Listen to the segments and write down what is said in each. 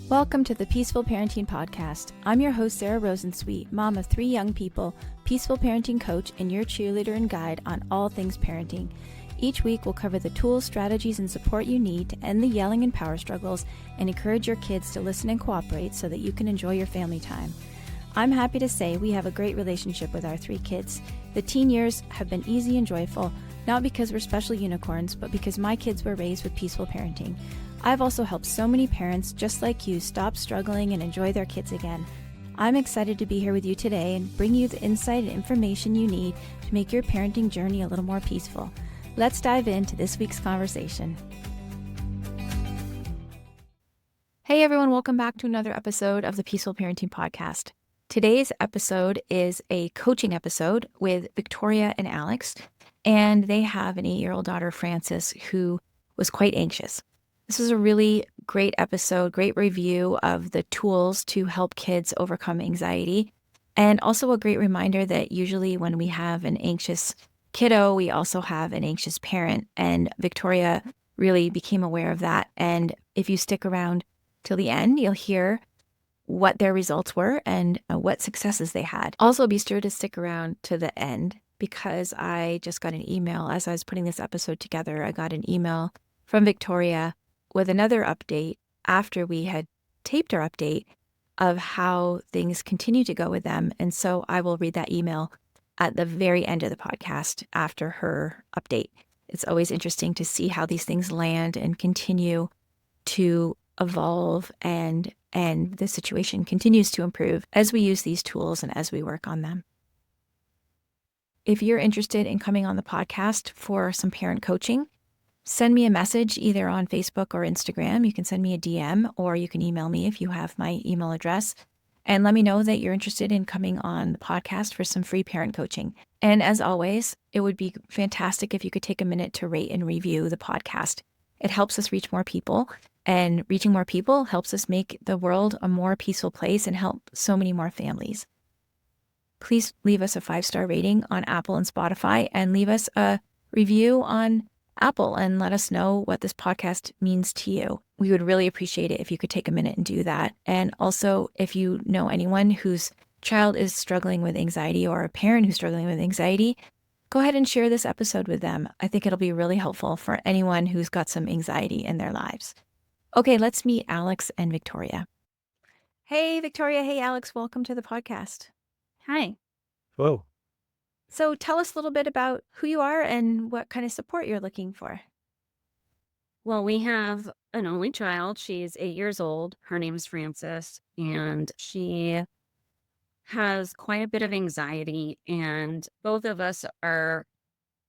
Welcome to the Peaceful Parenting Podcast. I'm your host, Sarah Rosensweet, mom of 3 young people, peaceful parenting coach, and your cheerleader and guide on all things parenting. Each week, we'll cover the tools, strategies, and support you need to end the yelling and power struggles and encourage your kids to listen and cooperate so that you can enjoy your family time. I'm happy to say we have a great relationship with our 3 kids. The teen years have been easy and joyful, not because we're special unicorns, but because my kids were raised with peaceful parenting. I've also helped so many parents just like you stop struggling and enjoy their kids again. I'm excited to be here with you today and bring you the insight and information you need to make your parenting journey a little more peaceful. Let's dive into this week's conversation. Hey everyone, welcome back to another episode of the Peaceful Parenting Podcast. Today's episode is a coaching episode with Victoria and Alex, and they have an 8-year-old daughter, Frances, who was quite anxious. This is a really great episode, great review of the tools to help kids overcome anxiety, and also a great reminder that usually when we have an anxious kiddo, we also have an anxious parent, and Victoria really became aware of that. And if you stick around till the end, you'll hear what their results were and what successes they had. Also, be sure to stick around to the end because I just got an email as I was putting this episode together. I got an email from Victoria with another update after we had taped our update of how things continue to go with them. And so I will read that email at the very end of the podcast after her update. It's always interesting to see how these things land and continue to evolve and the situation continues to improve as we use these tools and as we work on them. If you're interested in coming on the podcast for some parent coaching, send me a message either on Facebook or Instagram. You can send me a DM or you can email me if you have my email address and let me know that you're interested in coming on the podcast for some free parent coaching. And as always, it would be fantastic if you could take a minute to rate and review the podcast. It helps us reach more people, and reaching more people helps us make the world a more peaceful place and help so many more families. Please leave us a 5-star rating on Apple and Spotify and leave us a review on Apple and let us know what this podcast means to you. We would really appreciate it if you could take a minute and do that. And also, if you know anyone whose child is struggling with anxiety or a parent who's struggling with anxiety, go ahead and share this episode with them. I think it'll be really helpful for anyone who's got some anxiety in their lives. Okay, let's meet Alex and Victoria. Hey, Victoria. Hey, Alex. Welcome to the podcast. Hi. Hello. So tell us a little bit about who you are and what kind of support you're looking for. Well, we have an only child. She's 8 years old. Her name is Frances, and she has quite a bit of anxiety. And both of us are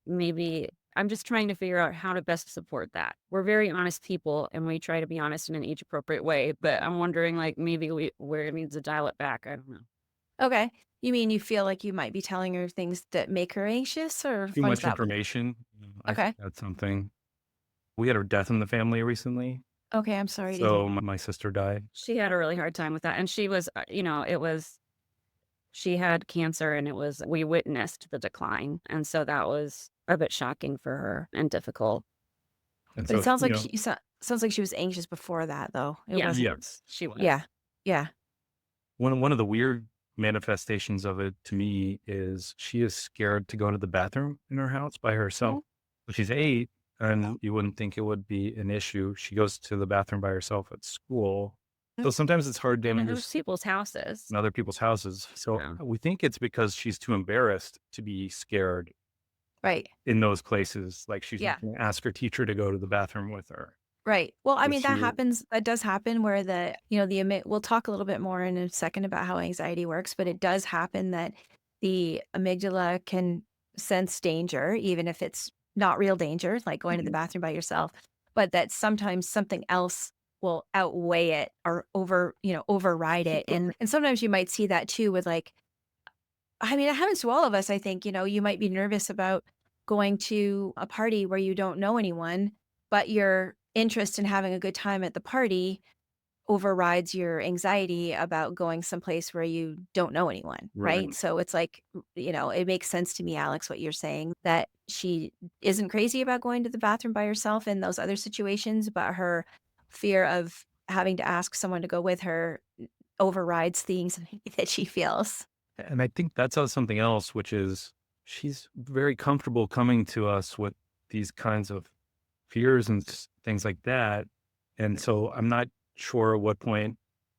I'm just trying to figure out how to best support that. We're very honest people, and we try to be honest in an age-appropriate way. But I'm wondering, where it needs to dial it back. I don't know. Okay. You mean you feel like you might be telling her things that make her anxious, or Too what much is that? information. I Okay. think that's something. We had a death in the family recently. Okay, I'm sorry to hear. So my sister died. She had a really hard time with that. And she was, she had cancer, and we witnessed the decline. And so that was a bit shocking for her and difficult. And But it so, sounds like sounds like she was anxious before that, though. yes. She was. Yeah. One of the weird manifestations of it to me is she is scared to go to the bathroom in her house by herself. So she's 8, and you wouldn't think it would be an issue. She goes to the bathroom by herself at school. So sometimes it's hard to In understand those people's houses. in other people's houses. So Yeah. we think it's because she's too embarrassed to be scared Right. in those places. Like she's Yeah. going to ask her teacher to go to the bathroom with her. Right. Well, I If mean, that she- happens. That does happen where we'll talk a little bit more in a second about how anxiety works, but it does happen that the amygdala can sense danger, even if it's not real danger, like going to the bathroom by yourself, but that sometimes something else will outweigh it or override it. And sometimes you might see that too with it happens to all of us. I think, you might be nervous about going to a party where you don't know anyone, but your interest in having a good time at the party overrides your anxiety about going someplace where you don't know anyone, right? So it's like, it makes sense to me, Alex, what you're saying, that she isn't crazy about going to the bathroom by herself in those other situations, but her fear of having to ask someone to go with her overrides the anxiety that she feels. And I think that's also something else, which is she's very comfortable coming to us with these kinds of fears and things like that. And so I'm not sure at what point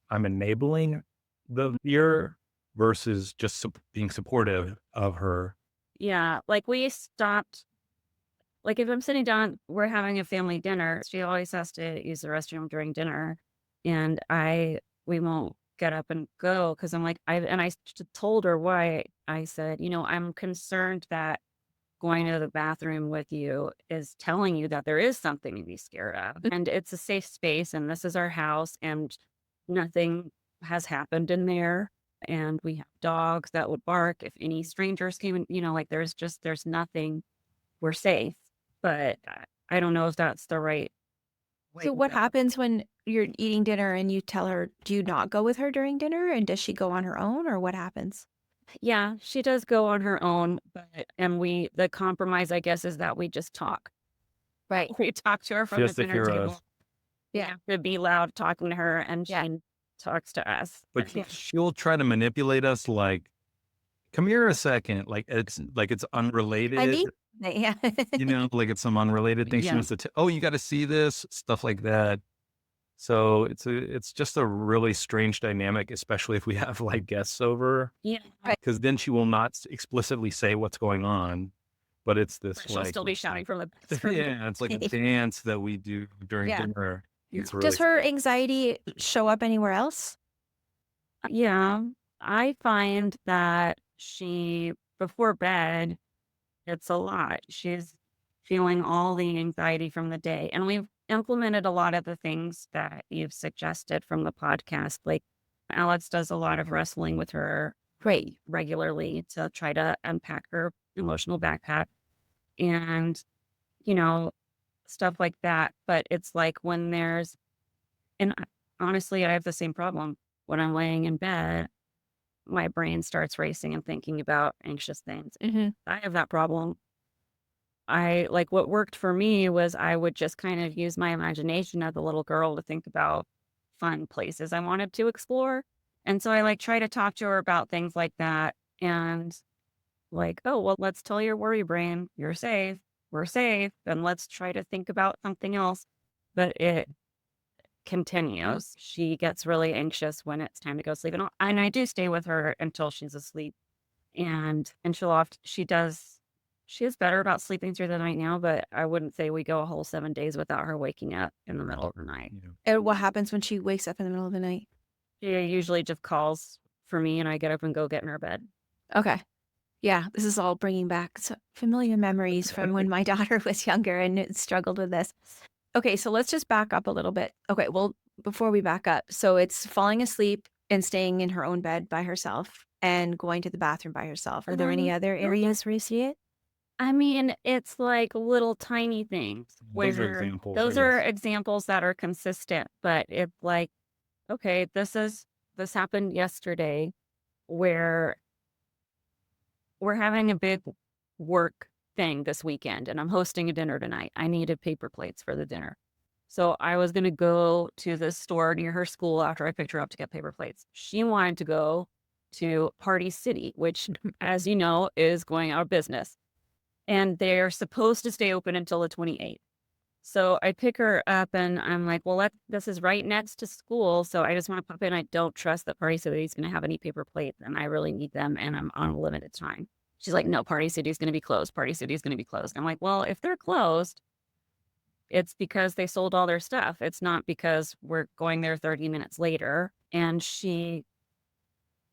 I'm enabling the fear versus just being supportive of her. Yeah. Like we stopped, like if I'm sitting down, we're having a family dinner. She always has to use the restroom during dinner. And we won't get up and go because I'm like, told her why. I said, I'm concerned that going to the bathroom with you is telling you that there is something to be scared of. And it's a safe space and this is our house and nothing has happened in there. And we have dogs that would bark if any strangers came in, like there's nothing, we're safe. But I don't know if that's the right way. So what happens when you're eating dinner and you tell her, do you not go with her during dinner? And does she go on her own or what happens? Yeah, she does go on her own, the compromise, I guess, is that we just talk. Right. We talk to her from the Just to dinner hear table. us. Yeah, to be loud talking to her, and she talks to us. But she'll try to manipulate us like, come here a second. Like it's unrelated. I need, yeah. Like it's some unrelated thing. She Yeah. wants to, oh, you got to see this, stuff like that. So it's just a really strange dynamic, especially if we have like guests over, Yeah, because then she will not explicitly say what's going on, but it's this but she'll like, still be shouting from the bathroom. yeah, it's like a dance that we do during Yeah. dinner. It's really Does her anxiety show up anywhere else? Yeah, I find that before bed, it's a lot. She's feeling all the anxiety from the day. And we've implemented a lot of the things that you've suggested from the podcast. Like Alex does a lot of wrestling with her regularly to try to unpack her emotional backpack and, stuff like that. But it's like honestly, I have the same problem. When I'm laying in bed, my brain starts racing and thinking about anxious things. Mm-hmm. I have that problem. What worked for me was I would just kind of use my imagination as a little girl to think about fun places I wanted to explore. And so I try to talk to her about things like that. And oh, well, let's tell your worry brain, you're safe, we're safe. And let's try to think about something else. But it continues. She gets really anxious when it's time to go to sleep. And I do stay with her until she's asleep. And she is better about sleeping through the night now, but I wouldn't say we go a whole 7 days without her waking up in the middle of the night. And what happens when she wakes up in the middle of the night? She usually just calls for me and I get up and go get in her bed. Okay. Yeah, this is all bringing back familiar memories from when my daughter was younger and struggled with this. Okay, so let's just back up a little bit. Okay, well, before we back up, so it's falling asleep and staying in her own bed by herself and going to the bathroom by herself. Are there any other areas where you see it? I mean, it's like little tiny things. Those are examples. Those are examples that are consistent, but it's like, okay, this happened yesterday where we're having a big work thing this weekend and I'm hosting a dinner tonight. I needed paper plates for the dinner. So I was going to go to the store near her school after I picked her up to get paper plates. She wanted to go to Party City, which, as you know, is going out of business. And they're supposed to stay open until the 28th. So I pick her up and I'm like, well, this is right next to school. So I just want to pop in. I don't trust that Party City is going to have any paper plates and I really need them and I'm on a limited time. She's like, no, Party City is going to be closed. Party City is going to be closed. I'm like, well, if they're closed, it's because they sold all their stuff. It's not because we're going there 30 minutes later. And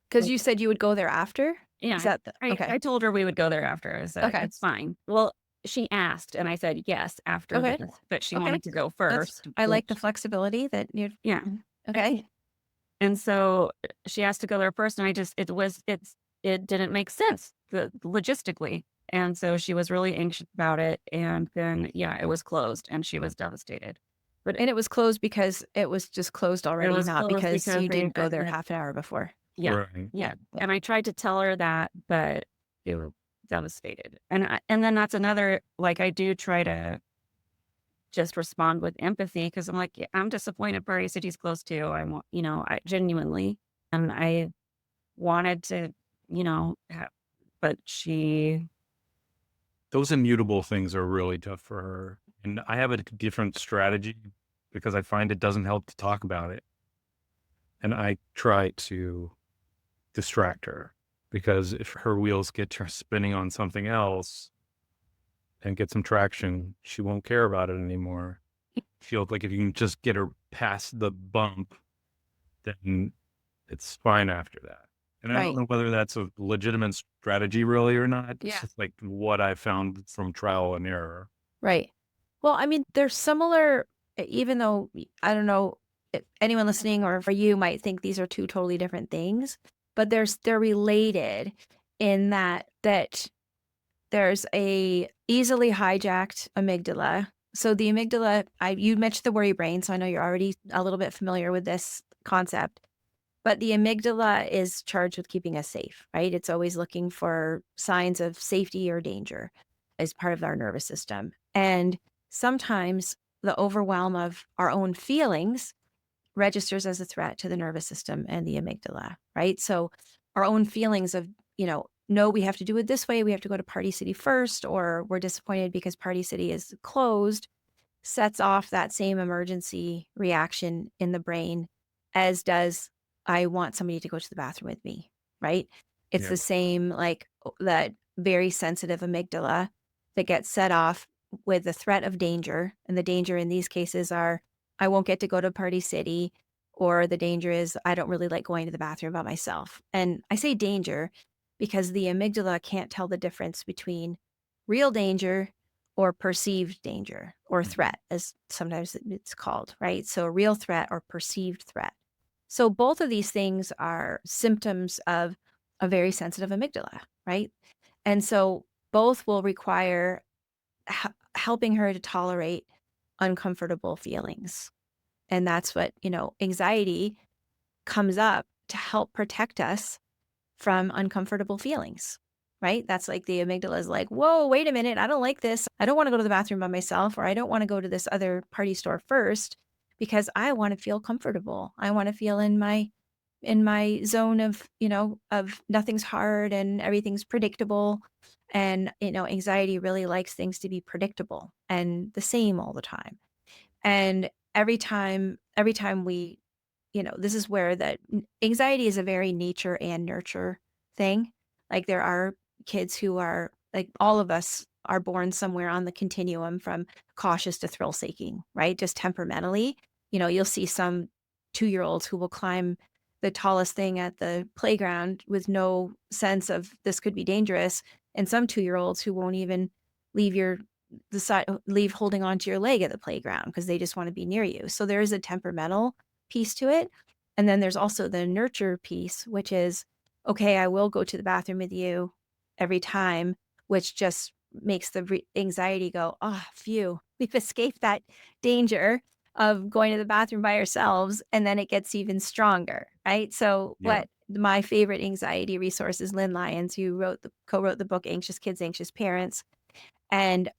because you said you would go there after? Yeah. Is that okay? I told her we would go there after. I said, okay, it's fine. Well, she asked and I said, yes, after this, but she wanted to go first. I like the flexibility that you're. Yeah. Okay. And so she asked to go there first. And it didn't make sense logistically. And so she was really anxious about it. And then, it was closed and she was devastated. And it was closed because it was just closed already, not because you didn't go there half an hour before. Yeah. Right. Yeah. And I tried to tell her that, but it was devastated. And then that's another, I do try to just respond with empathy because I'm like, "Yeah, I'm disappointed Party City's close too. I want, I genuinely, and I wanted to, but she, Those immutable things are really tough for her. And I have a different strategy because I find it doesn't help to talk about it. And I try to distract her because if her wheels get her spinning on something else and get some traction, she won't care about it anymore. Feels like if you can just get her past the bump, then it's fine after that. And I don't Right. know whether that's a legitimate strategy really or not. It's Yeah. just like what I found from trial and error. Right. Well, I mean, they're similar, even though I don't know if anyone listening or for you might think these are two totally different things, but they're related in that there's a easily hijacked amygdala. So the amygdala, you mentioned the worry brain, so I know you're already a little bit familiar with this concept. But the amygdala is charged with keeping us safe, right? It's always looking for signs of safety or danger as part of our nervous system. And sometimes the overwhelm of our own feelings registers as a threat to the nervous system and the amygdala, right? So our own feelings of, no, we have to do it this way. We have to go to Party City first, or we're disappointed because Party City is closed, sets off that same emergency reaction in the brain, as does I want somebody to go to the bathroom with me, right? It's Yeah. the same, like that very sensitive amygdala that gets set off with the threat of danger. And the danger in these cases are I won't get to go to Party City, or the danger is I don't really like going to the bathroom by myself. And I say danger because the amygdala can't tell the difference between real danger or perceived danger or threat, as sometimes it's called, right? So real threat or perceived threat. So both of these things are symptoms of a very sensitive amygdala, right? And so both will require helping her to tolerate uncomfortable feelings. And that's what, anxiety comes up to help protect us from uncomfortable feelings, right? That's like the amygdala is like, whoa, wait a minute. I don't like this. I don't want to go to the bathroom by myself, or I don't want to go to this other party store first because I want to feel comfortable. I want to feel in my zone of, of nothing's hard and everything's predictable. And, anxiety really likes things to be predictable and the same all the time. And every time we, this is where that anxiety is a very nature and nurture thing. Like there are kids who are like all of us are born somewhere on the continuum from cautious to thrill seeking, right? Just temperamentally, you'll see some 2-year-olds who will climb the tallest thing at the playground with no sense of this could be dangerous, and some 2-year-olds who won't even leave leave holding onto your leg at the playground because they just want to be near you. So there is a temperamental piece to it. And then there's also the nurture piece, which is, okay, I will go to the bathroom with you every time, which just makes the anxiety go, oh, phew, we've escaped that danger of going to the bathroom by ourselves. And then it gets even stronger, right? So Yeah. what my favorite anxiety resource is Lynn Lyons, who co-wrote the book Anxious Kids, Anxious Parents. And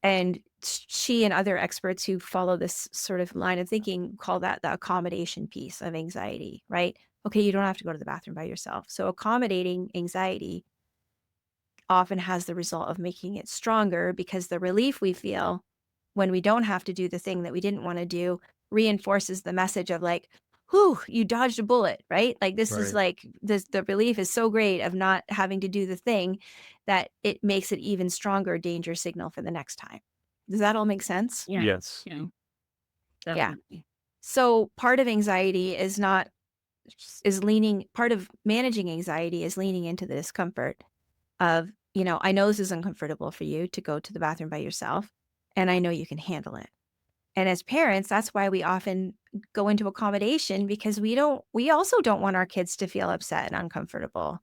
she and other experts who follow this sort of line of thinking call that the accommodation piece of anxiety, right? Okay, you don't have to go to the bathroom by yourself. So accommodating anxiety often has the result of making it stronger because the relief we feel when we don't have to do the thing that we didn't want to do reinforces the message of like, whew, you dodged a bullet, right? Like this is Right. like the relief is so great of not having to do the thing that it makes it even stronger danger signal for the next time. Does that all make sense? yeah, Yes. yeah, Yeah. definitely. So part of anxiety is leaning, part of managing anxiety is leaning into the discomfort of, I know this is uncomfortable for you to go to the bathroom by yourself, and I know you can handle it. And as parents, that's why we often go into accommodation because we also don't want our kids to feel upset and uncomfortable,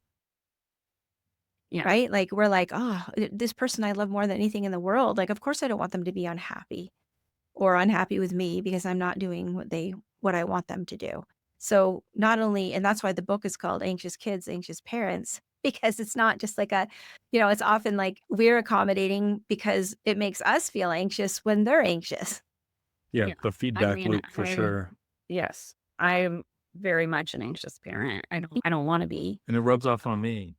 Yeah, right? Like we're like, oh, this person I love more than anything in the world. Like, of course I don't want them to be unhappy or unhappy with me because I'm not doing what I want them to do. So not only, and that's why the book is called Anxious Kids, Anxious Parents, because it's not just like it's often like we're accommodating because it makes us feel anxious when they're anxious. Yeah, Yeah. the I feedback mean, loop for sure. yes, I'm very much an anxious parent. I don't want to be. And it rubs off on me.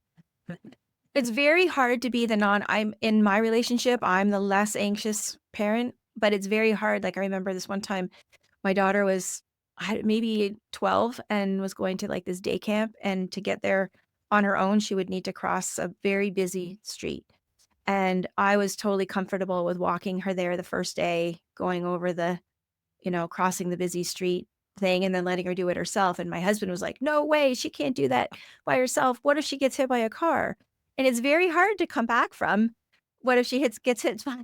It's very hard to be the I'm in my relationship, I'm the less anxious parent, but it's very hard. Like I remember this one time, my daughter was maybe 12 and was going to like this day camp. And to get there on her own, she would need to cross a very busy street. And I was totally comfortable with walking her there the first day, going over crossing the busy street thing and then letting her do it herself. And my husband was like, no way, she can't do that by herself. What if she gets hit by a car? And it's very hard to come back from what if she gets hit by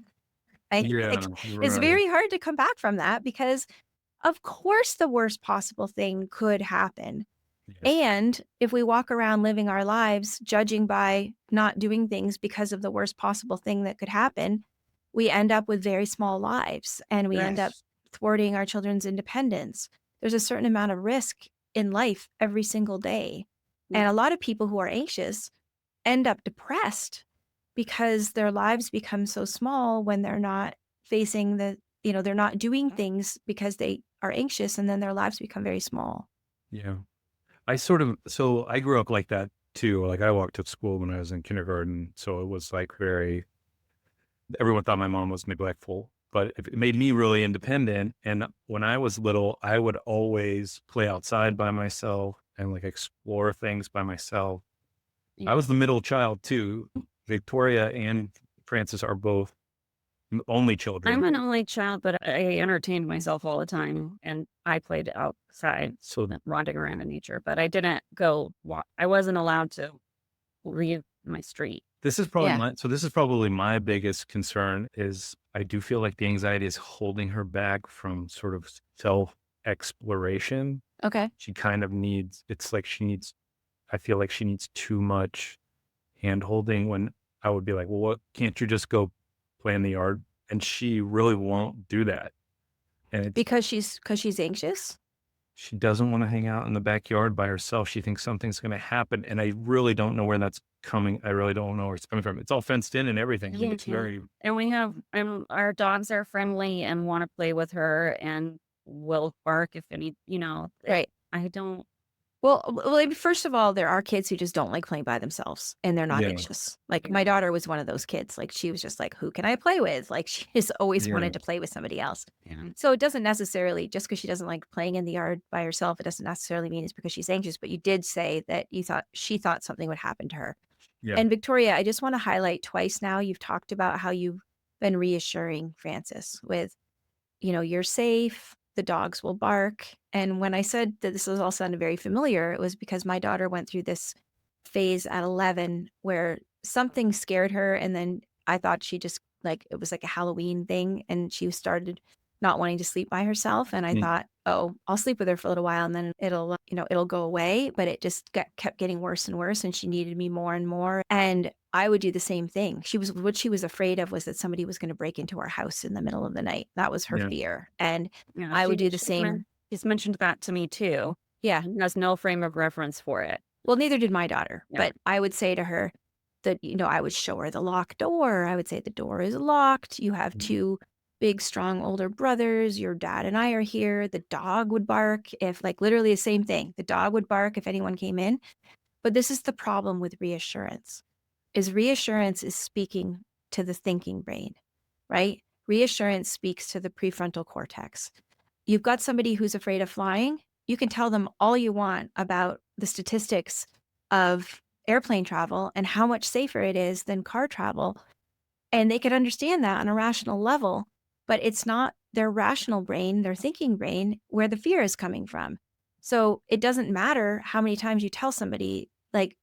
Yeah, it's right. very hard to come back from that because of course the worst possible thing could happen. Yeah. And if we walk around living our lives judging by not doing things because of the worst possible thing that could happen, we end up with very small lives and we end up Yes. thwarting our children's independence. There's a certain amount of risk in life every single day. And Yeah. a lot of people who are anxious end up depressed because their lives become so small when they're not facing they're not doing things because they are anxious and then their lives become very small. Yeah. So I grew up like that too. Like I walked to school when I was in kindergarten. So it was like everyone thought my mom was neglectful, but it made me really independent. And when I was little, I would always play outside by myself and like explore things by myself. I Yeah. was the middle child too. Victoria and Francis are both only children. I'm an only child, but I entertained myself all the time and I played outside, So wandering around in nature, but I didn't go walk. I wasn't allowed to leave my street. this is probably Yeah. this is probably my biggest concern is I do feel like the anxiety is holding her back from sort of self exploration. Okay. She kind of needs, I feel like she needs too much hand holding when I would be like, well, what, can't you just go play in the yard? And she really won't do that. And Because she's anxious? she doesn't want to hang out in the backyard by herself. She thinks something's going to happen. And I really don't know where that's coming. I really don't know where it's coming from. It's all fenced in and everything. I mean, it's Yeah. very, And we have, and our dogs are friendly and want to play with her and will bark if any, Right. I don't, Well, first of all, there are kids who just don't like playing by themselves and they're not yeah, anxious. Like Yeah. my daughter was one of those kids. Like she was just like, who can I play with? Like she just always yeah, wanted to play with somebody else. yeah. So it doesn't necessarily, just because she doesn't like playing in the yard by herself, it doesn't necessarily mean it's because she's anxious. But you did say that she thought something would happen to her. yeah, And Victoria, I just want to highlight twice now, you've talked about how you've been reassuring Francis with, you're safe, the dogs will bark. And when I said that this was all sounded very familiar, it was because my daughter went through this phase at 11 where something scared her. And then I thought she just it was like a Halloween thing. And she started not wanting to sleep by herself. And I mm, thought, oh, I'll sleep with her for a little while and then it'll go away. But it just kept getting worse and worse. And she needed me more and more. And I would do the same thing. What she was afraid of was that somebody was going to break into our house in the middle of the night. That was her yeah, fear. And Yeah, I would do the same. she's mentioned that to me too. Yeah. And has no frame of reference for it. Well, neither did my daughter. Yeah. But I would say to her that, I would show her the locked door. I would say the door is locked. You have two big, strong older brothers. Your dad and I are here. The dog would bark if, literally the same thing. The dog would bark if anyone came in. But this is the problem with reassurance. Reassurance is speaking to the thinking brain, right? Reassurance speaks to the prefrontal cortex. You've got somebody who's afraid of flying. You can tell them all you want about the statistics of airplane travel and how much safer it is than car travel. And they could understand that on a rational level, but it's not their rational brain, their thinking brain, where the fear is coming from. So it doesn't matter how many times you tell somebody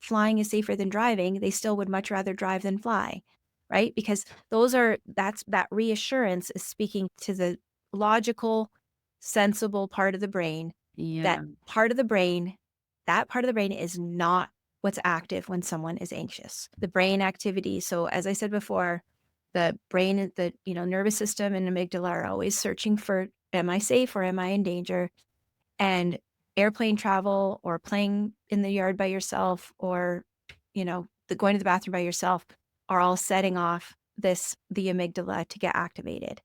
flying is safer than driving, they still would much rather drive than fly, right? Because that reassurance is speaking to the logical, sensible part of the brain. Yeah. That part of the brain is not what's active when someone is anxious. The brain activity. So as I said before, the brain, the nervous system and amygdala are always searching for, am I safe or am I in danger? And airplane travel or playing in the yard by yourself or, going to the bathroom by yourself are all setting off the amygdala to get activated.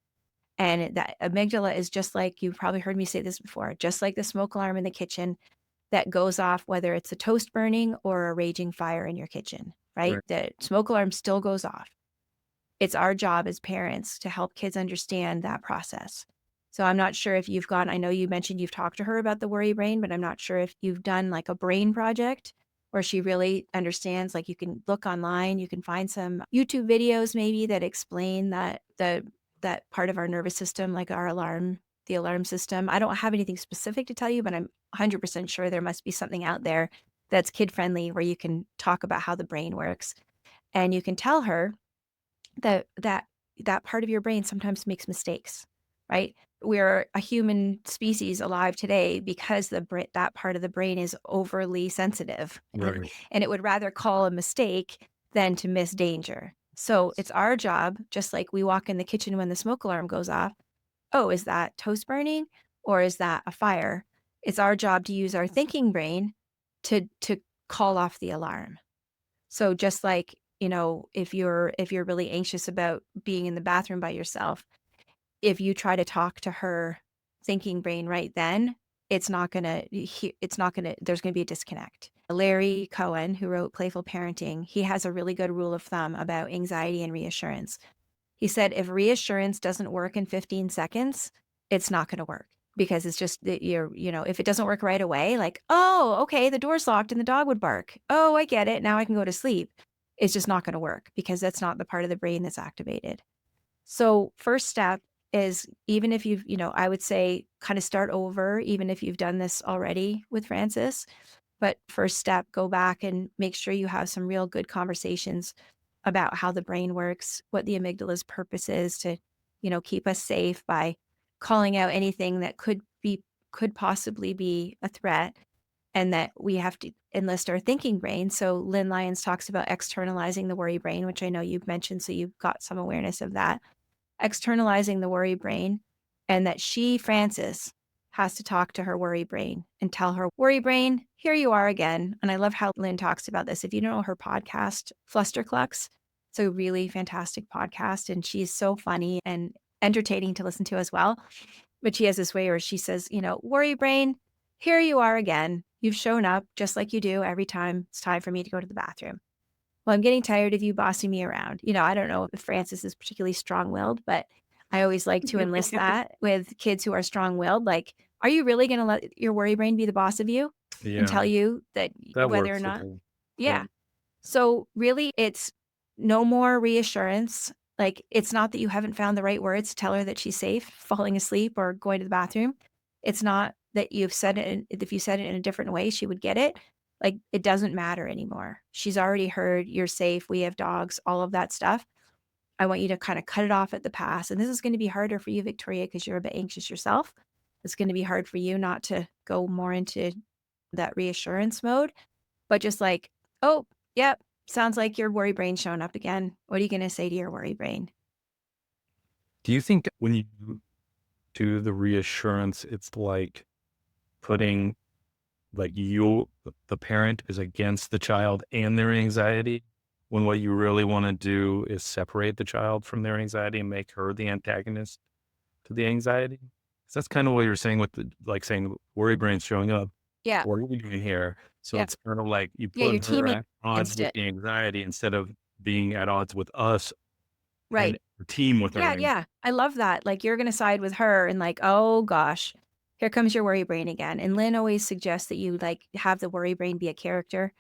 And that amygdala is just like, you've probably heard me say this before, just like the smoke alarm in the kitchen that goes off, whether it's a toast burning or a raging fire in your kitchen, right? Right. The smoke alarm still goes off. It's our job as parents to help kids understand that process. So I'm not sure if you've gone, I know you mentioned you've talked to her about the worry brain, but I'm not sure if you've done like a brain project where she really understands. Like, you can look online, you can find some YouTube videos maybe that explain that part of our nervous system, like the alarm system. I don't have anything specific to tell you, but I'm 100% sure there must be something out there that's kid friendly where you can talk about how the brain works. And you can tell her that part of your brain sometimes makes mistakes, right? We're a human species alive today because that part of the brain is overly sensitive, Right. and it would rather call a mistake than to miss danger. So it's our job, just like we walk in the kitchen when the smoke alarm goes off. Oh, is that toast burning or is that a fire? It's our job to use our thinking brain to call off the alarm. So just like, if you're really anxious about being in the bathroom by yourself, if you try to talk to her thinking brain right then, there's gonna be a disconnect. Larry Cohen, who wrote Playful Parenting, he has a really good rule of thumb about anxiety and reassurance. He said, if reassurance doesn't work in 15 seconds, it's not gonna work, because it's just that if it doesn't work right away, like, oh, okay, the door's locked and the dog would bark. Oh, I get it. Now I can go to sleep. It's just not gonna work because that's not the part of the brain that's activated. So first step is, even if I would say kind of start over, even if you've done this already with Francis. But first step, go back and make sure you have some real good conversations about how the brain works, what the amygdala's purpose is to, keep us safe by calling out anything that could possibly be a threat, and that we have to enlist our thinking brain. So Lynn Lyons talks about externalizing the worry brain, which I know you've mentioned, so you've got some awareness of that. Externalizing the worry brain, and that Francis, has to talk to her worry brain and tell her, worry brain, here you are again. And I love how Lynn talks about this. If you don't know her podcast, Flusterclux, it's a really fantastic podcast, and she's so funny and entertaining to listen to as well. But she has this way where she says, worry brain, here you are again. You've shown up just like you do every time it's time for me to go to the bathroom. Well, I'm getting tired of you bossing me around. I don't know if Francis is particularly strong-willed, but I always like to enlist that with kids who are strong-willed. Like, are you really going to let your worry brain be the boss of you and Yeah. tell you that That whether or works. not? Okay. Yeah. Yeah. So really, it's no more reassurance. Like, it's not that you haven't found the right words to tell her that she's safe, falling asleep or going to the bathroom. It's not that if you said it in a different way, she would get it. Like, it doesn't matter anymore. She's already heard you're safe. We have dogs, all of that stuff. I want you to kind of cut it off at the pass. And this is going to be harder for you, Victoria, because you're a bit anxious yourself. It's going to be hard for you not to go more into that reassurance mode, but just like, oh, yep, sounds like your worry brain's showing up again. What are you going to say to your worry brain? Do you think when you do the reassurance, it's like putting, like, the parent is against the child and their anxiety, when what you really want to do is separate the child from their anxiety and make her the antagonist to the anxiety? 'Cause that's kind of what you're saying with saying worry brain's showing up. Yeah. What are we doing here? So Yeah. it's kind of like you Yeah. You're put her teaming at odds against with it. the anxiety instead of being at odds with us Right. and team with Yeah. her. Yeah. I love that. Like, you're going to side with her and, like, oh gosh, here comes your worry brain again. And Lynn always suggests that you like have the worry brain be a character,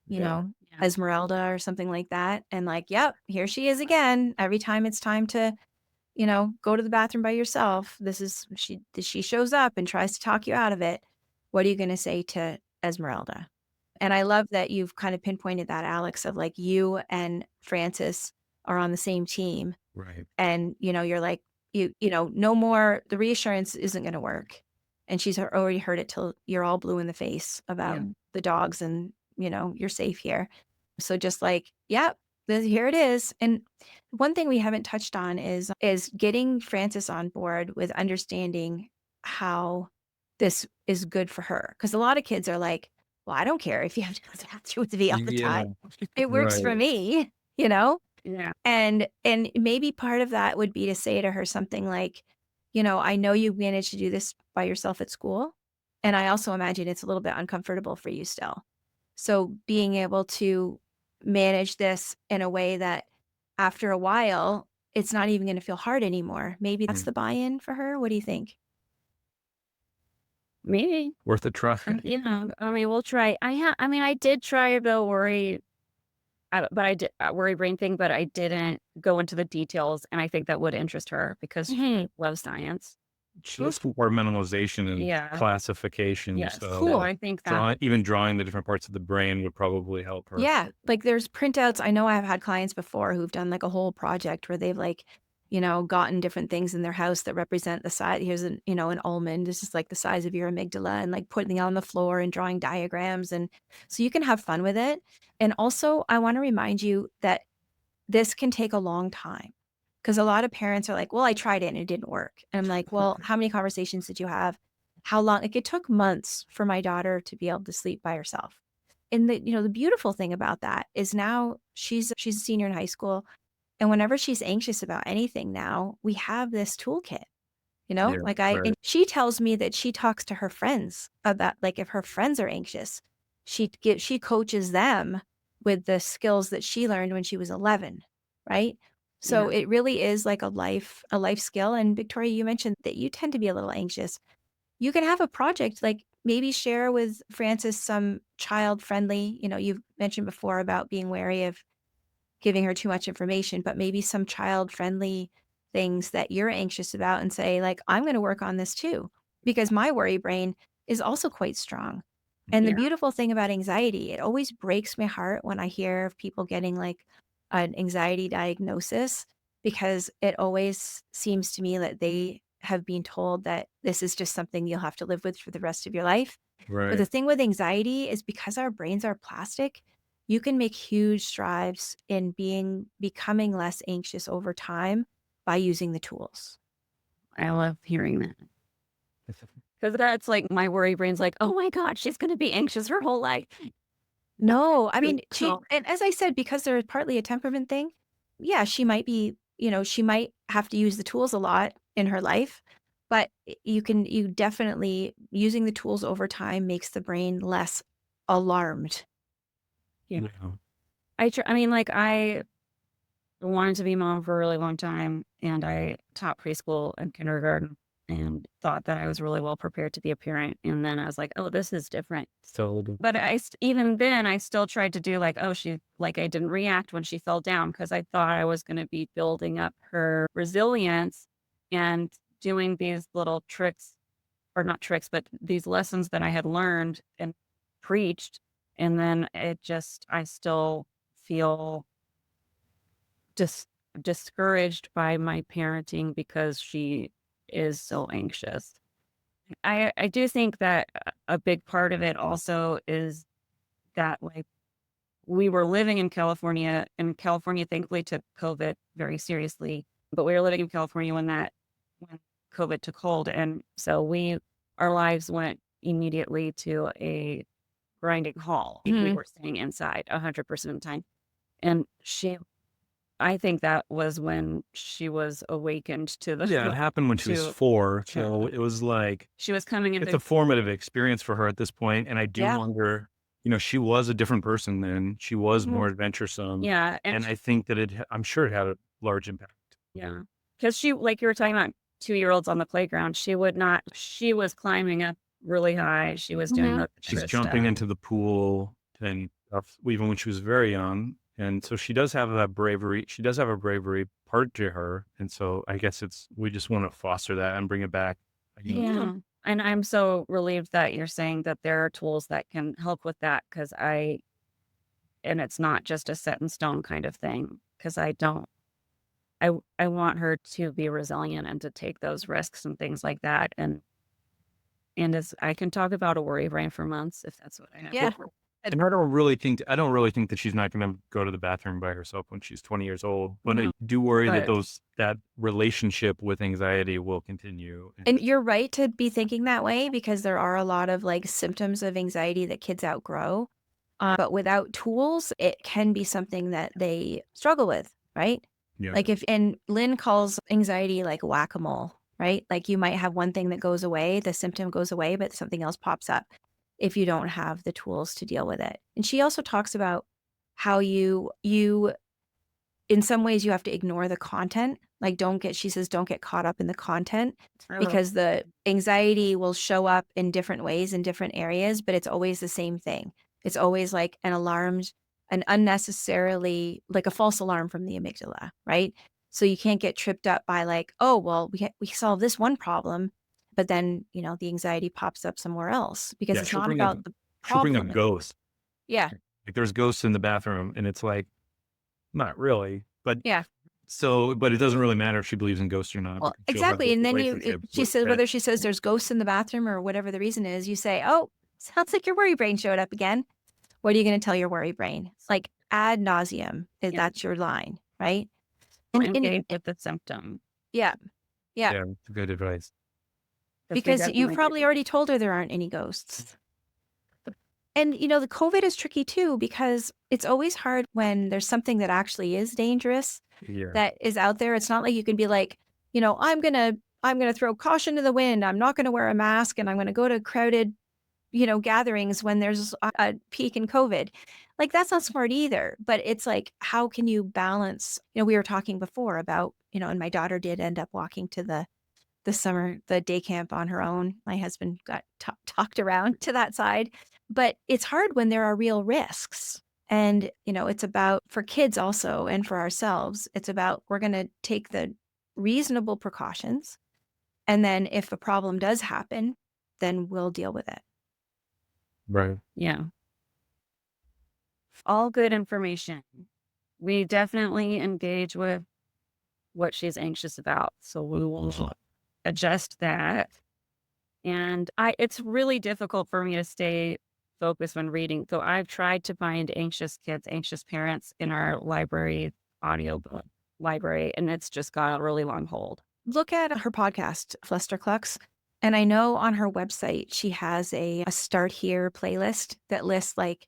Yeah. Yeah. Esmeralda or something like that. And like, yep, here she is again. Every time it's time to, go to the bathroom by yourself, she shows up and tries to talk you out of it. What are you going to say to Esmeralda? And I love that you've kind of pinpointed that, Alex, of like, you and Francis are on the same team. Right. And, you're like, no more, the reassurance isn't going to work. And she's already heard it till you're all blue in the face about the dogs and, you're safe here. So just like, yep, here it is. And one thing we haven't touched on is getting Francis on board with understanding how this is good for her. Because a lot of kids are like, well, I don't care if you have to go to the bathroom with me all the Yeah. time. It works for Right. me, Yeah. And maybe part of that would be to say to her something like, I know you managed to do this by yourself at school. And I also imagine it's a little bit uncomfortable for you still. So being able to manage this in a way that after a while, it's not even going to feel hard anymore. Maybe that's Mm. the buy-in for her. What do you think? Maybe. Worth a try. I mean, we'll try. I did try the but I did worry brain thing, but I didn't go into the details. And I think that would interest her because she loves science. She loves compartmentalization and Yeah. classification. Yes. So Cool. I think that. drawing the different parts of the brain would probably help her. Yeah. Like there's printouts. I know I've had clients before who've done like a whole project where they've gotten different things in their house that represent the size. Here's an almond. This is like the size of your amygdala, and like putting it on the floor and drawing diagrams. And so you can have fun with it. And also I want to remind you that this can take a long time because a lot of parents are like, well, I tried it and it didn't work. And I'm like, well, how many conversations did you have? How long? Like it took months for my daughter to be able to sleep by herself. And the beautiful thing about that is now she's a senior in high school. And whenever she's anxious about anything now, we have this toolkit, Yeah, right. and she tells me that she talks to her friends about like if her friends are anxious, she coaches them with the skills that she learned when she was 11, right? So Yeah. it really is like a life skill. And Victoria, you mentioned that you tend to be a little anxious. You can have a project, like maybe share with Frances some child friendly, you've mentioned before about being wary of giving her too much information, but maybe some child friendly things that you're anxious about and say, like, I'm going to work on this too, because my worry brain is also quite strong. And the Yeah. beautiful thing about anxiety, it always breaks my heart when I hear of people getting like an anxiety diagnosis, because it always seems to me that they have been told that this is just something you'll have to live with for the rest of your life. But the Right. thing with anxiety is because our brains are plastic, you can make huge strides in becoming less anxious over time by using the tools. I love hearing that. Because that's like my worry brain's like, oh my God, she's going to be anxious her whole life. No, I mean, No. and as I said, because there's partly a temperament thing, yeah, she might be, she might have to use the tools a lot in her life, but you definitely, using the tools over time makes the brain less alarmed. Yeah. Yeah. I wanted to be a mom for a really long time, and I taught preschool and kindergarten and thought that I was really well prepared to be a parent. And then I was like, oh, this is different. So But even then, I still tried to do like, I didn't react when she fell down because I thought I was going to be building up her resilience and doing these little tricks, or not tricks, but these lessons that I had learned and preached. And then I still feel discouraged by my parenting because she is so anxious. I do think that a big part of it also is that like we were living in California, and California thankfully took COVID very seriously, but we were living in California when COVID took hold. And so our lives went immediately to a grinding halt. We Mhm. were staying inside 100% of the time. And I think that was when she was awakened to the yeah, it happened when she was to 4. to So it was like she was coming it's into a formative experience for her at this point. And I do Yeah. wonder, she was a different person then. She was more adventuresome. yeah, And I think that I'm sure it had a large impact. yeah, because she, like you were talking about 2-year-olds on the playground, she was climbing up really high. She was doing Mhm. the She's extra jumping stuff. into the pool and stuff, even when she was very young. And so she does have that bravery. She does have a bravery part to her. And so I guess we just want to foster that and bring it back. Yeah. And I'm so relieved that you're saying that there are tools that can help with that and it's not just a set in stone kind of thing. Because I want her to be resilient and to take those risks and things like that. And as I can talk about a worry brain for months if that's what I have. Yeah. And I don't really think that she's not going to go to the bathroom by herself when she's 20 years old. But I No, do worry that but that relationship with anxiety will continue. And you're right to be thinking that way because there are a lot of like symptoms of anxiety that kids outgrow. But without tools, it can be something that they struggle with, right? Yeah. And Lynn calls anxiety like whack-a-mole. right? Like you might have one thing that goes away, the symptom goes away, but something else pops up if you don't have the tools to deal with it. And she also talks about how you in some ways you have to ignore the content. Like she says, don't get caught up in the content Oh, because the anxiety will show up in different ways in different areas, but it's always the same thing. It's always like an unnecessarily, like a false alarm from the amygdala, right? So you can't get tripped up by like, oh, well, we solved this one problem, but then, the anxiety pops up somewhere else because Yeah, it's not about the she'll bring a problem. ghost. Yeah. Like there's ghosts in the bathroom, and it's like, not really, but Yeah. but it doesn't really matter if she believes in ghosts or not Well, because she'll have exactly. those And then relationships she with says, pets. whether she says there's ghosts in the bathroom or whatever the reason is, you say, oh, sounds like your worry brain showed up again. What are you going to tell your worry brain? Like ad nauseum, yeah. that's your line, right? Engage with the symptom. Yeah, yeah, Yeah, it's good advice. because you've probably already told her there aren't any ghosts. And, the COVID is tricky too, because it's always hard when there's something that actually is dangerous Yeah. that is out there. It's not like you can be like, I'm going to throw caution to the wind. I'm not going to wear a mask and I'm going to go to crowded, gatherings when there's a peak in COVID. Like that's not smart either. But it's like, how can you balance? We were talking before about, and my daughter did end up walking to the day camp on her own. My husband got talked around to that side, but it's hard when there are real risks. And, it's about for kids also and for ourselves, it's about we're going to take the reasonable precautions. And then if a problem does happen, then we'll deal with it. Right. Yeah. All good information. We definitely engage with what she's anxious about. So we will adjust that. And it's really difficult for me to stay focused when reading. So I've tried to find anxious kids, anxious parents in our library, audiobook library, and it's just got a really long hold. Look at her podcast, Flusterclux. And I know on her website, she has a Start Here playlist that lists like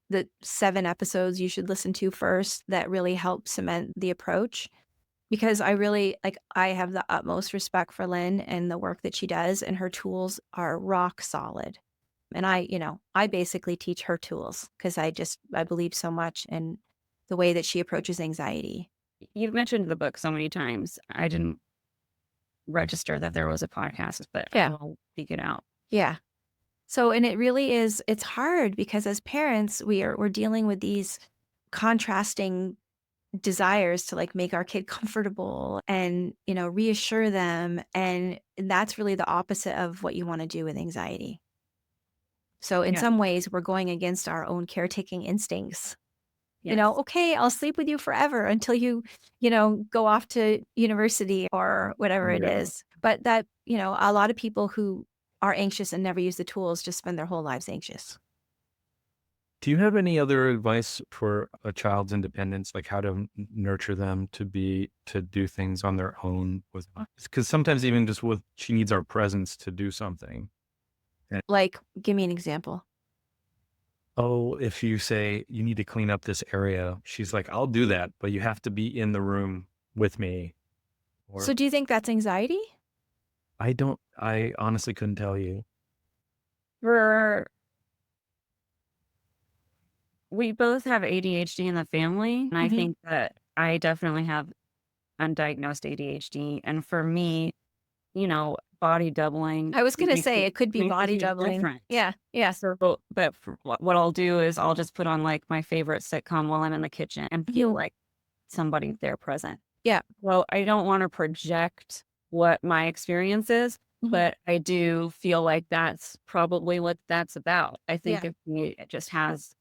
the 7 episodes you should listen to first that really help cement the approach. Because I have the utmost respect for Lynn and the work that she does, and her tools are rock solid. And I basically teach her tools because I believe so much in the way that she approaches anxiety. You've mentioned the book so many times. I didn't register that there was a podcast, but Yeah. I'll seek it out. Yeah. So, and it really is, it's hard because as parents, we're dealing with these contrasting desires to like make our kid comfortable and, reassure them. And that's really the opposite of what you want to do with anxiety. So in Yeah. some ways, we're going against our own caretaking instincts. Yes. Okay, I'll sleep with you forever until you, go off to university or whatever it Yeah. is. But that, a lot of people who are anxious and never use the tools just spend their whole lives anxious. Do you have any other advice for a child's independence, like how to nurture them to do things on their own? Because sometimes even just she needs our presence to do something. Like, give me an example. Oh, if you say you need to clean up this area, she's like, I'll do that, but you have to be in the room with me. So do you think that's anxiety? I honestly couldn't tell you. We both have ADHD in the family, and I think that I definitely have undiagnosed ADHD. And for me, body doubling. I was going to say it could be body doubling. Different. Yeah. Yeah. So, but what I'll do is I'll just put on like my favorite sitcom while I'm in the kitchen and feel like somebody there present. Yeah. Well, I don't want to project what my experience is, but I do feel like that's probably what that's about. I think if it just has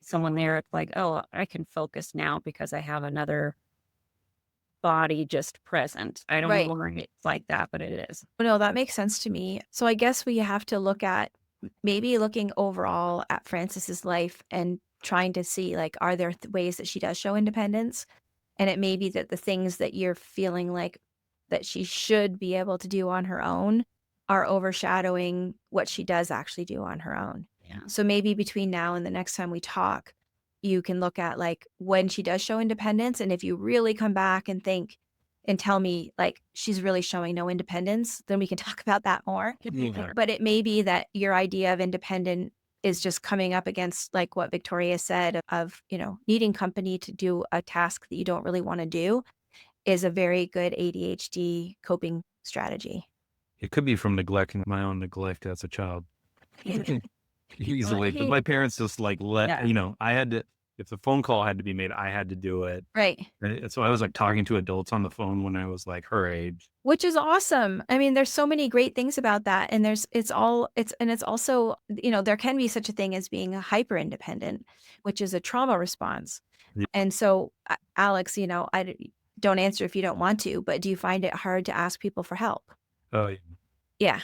someone there, it's like, oh, I can focus now because I have another body just present. I don't know why it's like that, but it is. No, that makes sense to me. So I guess we have to look at maybe looking overall at Frances's life and trying to see like, are there ways that she does show independence? And it may be that the things that you're feeling like that she should be able to do on her own are overshadowing what she does actually do on her own. Yeah. So maybe between now and the next time we talk, you can look at like when she does show independence. And if you really come back and think and tell me like she's really showing no independence, then we can talk about that more. Yeah. But it may be that your idea of independent is just coming up against like what Victoria said of, needing company to do a task that you don't really want to do is a very good ADHD coping strategy. It could be from neglecting my own neglect as a child. Easily. But Right. my parents just like Yeah. I had to, if the phone call had to be made, I had to do it. Right. And so I was like talking to adults on the phone when I was like her age. Which is awesome. I mean, there's so many great things about that. And it's also, there can be such a thing as being a hyper independent, which is a trauma response. Yeah. And so, Alex, don't answer if you don't want to, but do you find it hard to ask people for help? Oh, yeah. Yeah.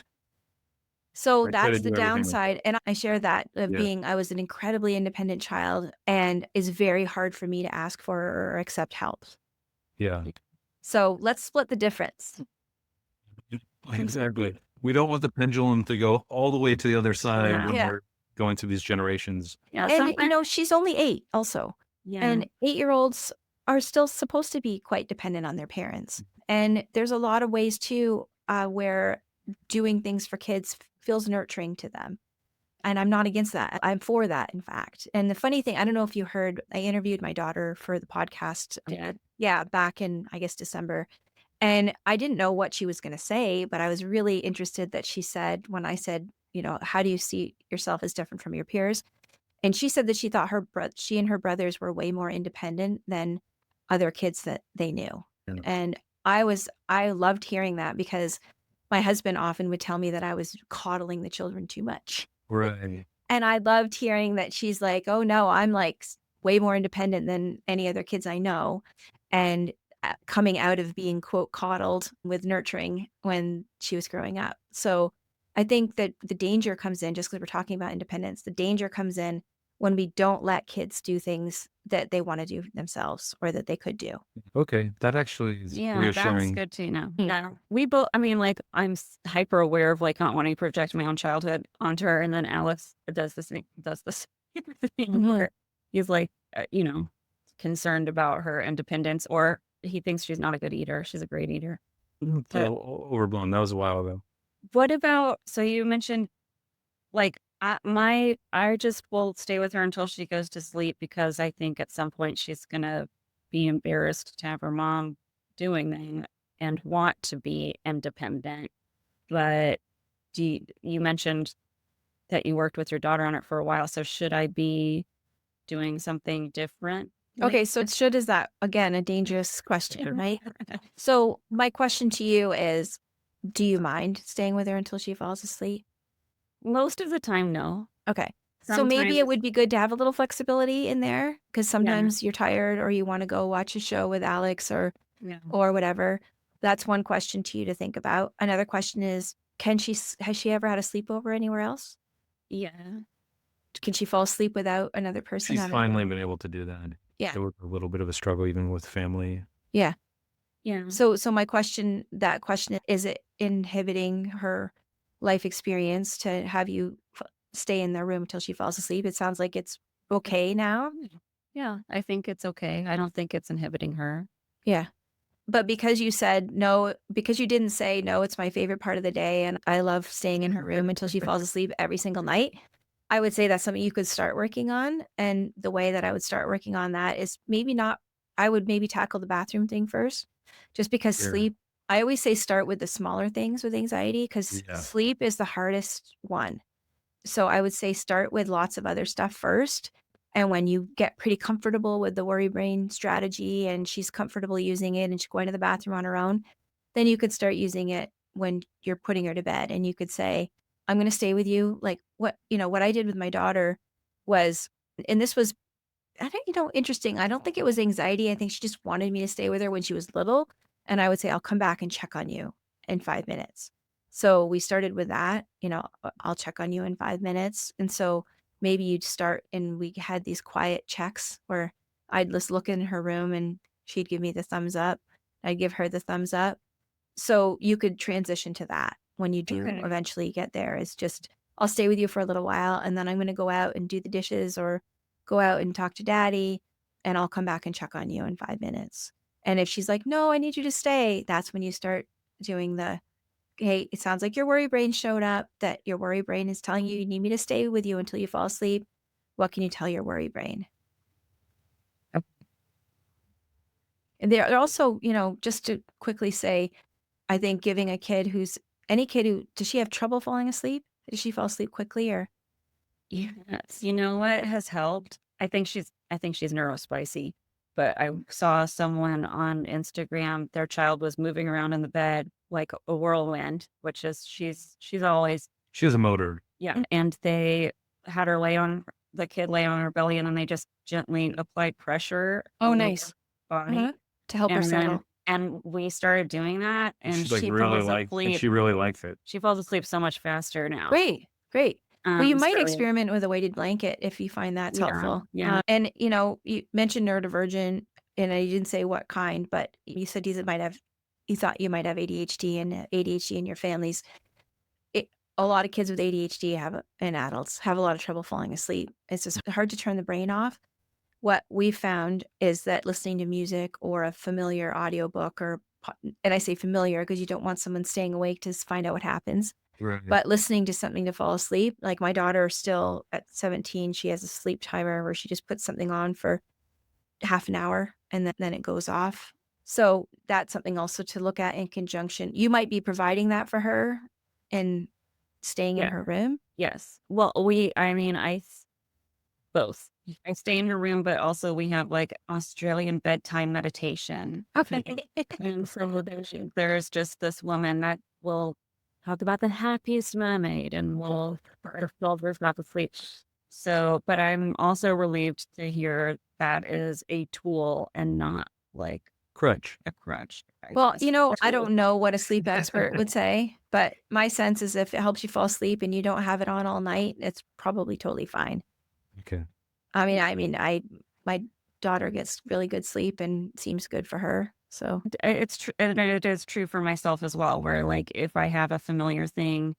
So I try to that's the do everything myself. downside. And I share that of Yeah. I was an incredibly independent child, and it's very hard for me to ask for or accept help. Yeah. So let's split the difference. Exactly. We don't want the pendulum to go all the way to the other side Yeah. when Yeah. we're going through these generations. Yeah. And, Sometimes, she's only 8 also. yeah. And 8-year-olds are still supposed to be quite dependent on their parents. And there's a lot of ways too where doing things for kids feels nurturing to them. And I'm not against that. I'm for that, in fact. And the funny thing, I don't know if you heard, I interviewed my daughter for the podcast. Yeah. Yeah, back in, I guess, December. And I didn't know what she was going to say, but I was really interested that she said, when I said, how do you see yourself as different from your peers? And she said that she thought she and her brothers were way more independent than other kids that they knew. Yeah. And I loved hearing that because my husband often would tell me that I was coddling the children too much. Right. And I loved hearing that she's like, oh no, I'm like way more independent than any other kids I know. And coming out of being, quote, coddled with nurturing when she was growing up. So I think that the danger comes in, just because we're talking about independence, the danger comes in when we don't let kids do things that they want to do themselves or that they could do. Okay. That actually is Yeah, that's reassuring. good to know. Mm. Yeah, we both. I mean, like I'm hyper aware of like not wanting to project my own childhood onto her, and then Alex does this thing, thing Mhm. where he's like, concerned about her independence, or he thinks she's not a good eater. She's a great eater. Overblown. That was a while ago. What about? So you mentioned like I just will stay with her until she goes to sleep because I think at some point she's gonna be embarrassed to have her mom doing that and want to be independent. But you mentioned that you worked with your daughter on it for a while, so should I be doing something different? Okay, so is that, again, a dangerous question, right? So my question to you is, do you mind staying with her until she falls asleep? Most of the time, no. Okay. So maybe it Sometimes, would be good to have a little flexibility in there because yeah, sometimes you're tired or you want to go watch a show with Alex yeah, or whatever. That's one question to you to think about. Another question is, has she ever had a sleepover anywhere else? yeah. Can she fall asleep without another person? She's finally been able to do that. Yeah. It was a little bit of a struggle even with family. Yeah. Yeah. So my question, is it inhibiting her life experience to have you stay in their room until she falls asleep? It sounds like it's okay now. Yeah, I think it's okay. I don't think it's inhibiting her. Yeah. But because you said no, because you didn't say no, it's my favorite part of the day and I love staying in her room until she falls asleep every single night, I would say that's something you could start working on. And the way that I would start working on that is I would maybe tackle the bathroom thing first, just because Sure. sleep, I always say start with the smaller things with anxiety because Yeah. sleep is the hardest one. So I would say start with lots of other stuff first. And when you get pretty comfortable with the worry brain strategy and she's comfortable using it and she's going to the bathroom on her own, then you could start using it when you're putting her to bed. And you could say, I'm going to stay with you. Like what I did with my daughter was, and this was, interesting. I don't think it was anxiety. I think she just wanted me to stay with her when she was little. And I would say, I'll come back and check on you in 5 minutes. So we started with that, I'll check on you in 5 minutes. And so maybe you'd start, and we had these quiet checks where I'd just look in her room and she'd give me the thumbs up. I'd give her the thumbs up. So you could transition to that when you do Okay. eventually get there. It's just, I'll stay with you for a little while and then I'm going to go out and do the dishes or go out and talk to daddy and I'll come back and check on you in 5 minutes. And if she's like, no, I need you to stay, that's when you start doing the, hey, it sounds like your worry brain showed up, that your worry brain is telling you need me to stay with you until you fall asleep. What can you tell your worry brain? Yep. And they're also, just to quickly say, I think giving any kid who, does she have trouble falling asleep? Does she fall asleep quickly or? Yes. You know what has helped? I think she's neurospicy. But I saw someone on Instagram, their child was moving around in the bed like a whirlwind, which is she's always She has a motor. yeah. And they had her the kid lay on her belly, and then they just gently applied pressure Oh, on her nice. body. To help her And then settle. and we started doing that, and She like she really falls like, and asleep. she really likes it. She falls asleep so much faster now. Great, great. Well, you might So experiment with a weighted blanket if you find that's yeah, helpful. yeah. And you mentioned neurodivergent, and I didn't say what kind, but you said you thought you might have ADHD and ADHD in your families. A lot of kids with ADHD and adults have a lot of trouble falling asleep. It's just hard to turn the brain off. What we found is that listening to music or a familiar audiobook and I say familiar because you don't want someone staying awake to find out what happens. Right. But listening to something to fall asleep, like my daughter still at 17, she has a sleep timer where she just puts something on for half an hour and then it goes off. So that's something also to look at in conjunction. You might be providing that for her and staying in Yeah. her room. Yes. Well, both. I stay in her room, but also we have like Australian bedtime meditation. Okay. And so there's just this woman that will talk about the happiest mermaid and will solve her not to sleep. So, but I'm also relieved to hear that is a tool and not like Crutch. a crutch. Well, guess. I don't know what a sleep expert would say, but my sense is if it helps you fall asleep and you don't have it on all night, it's probably totally fine. Okay. My daughter gets really good sleep and seems good for her. So It's true, and it is true for myself as well. Where like if I have a familiar thing,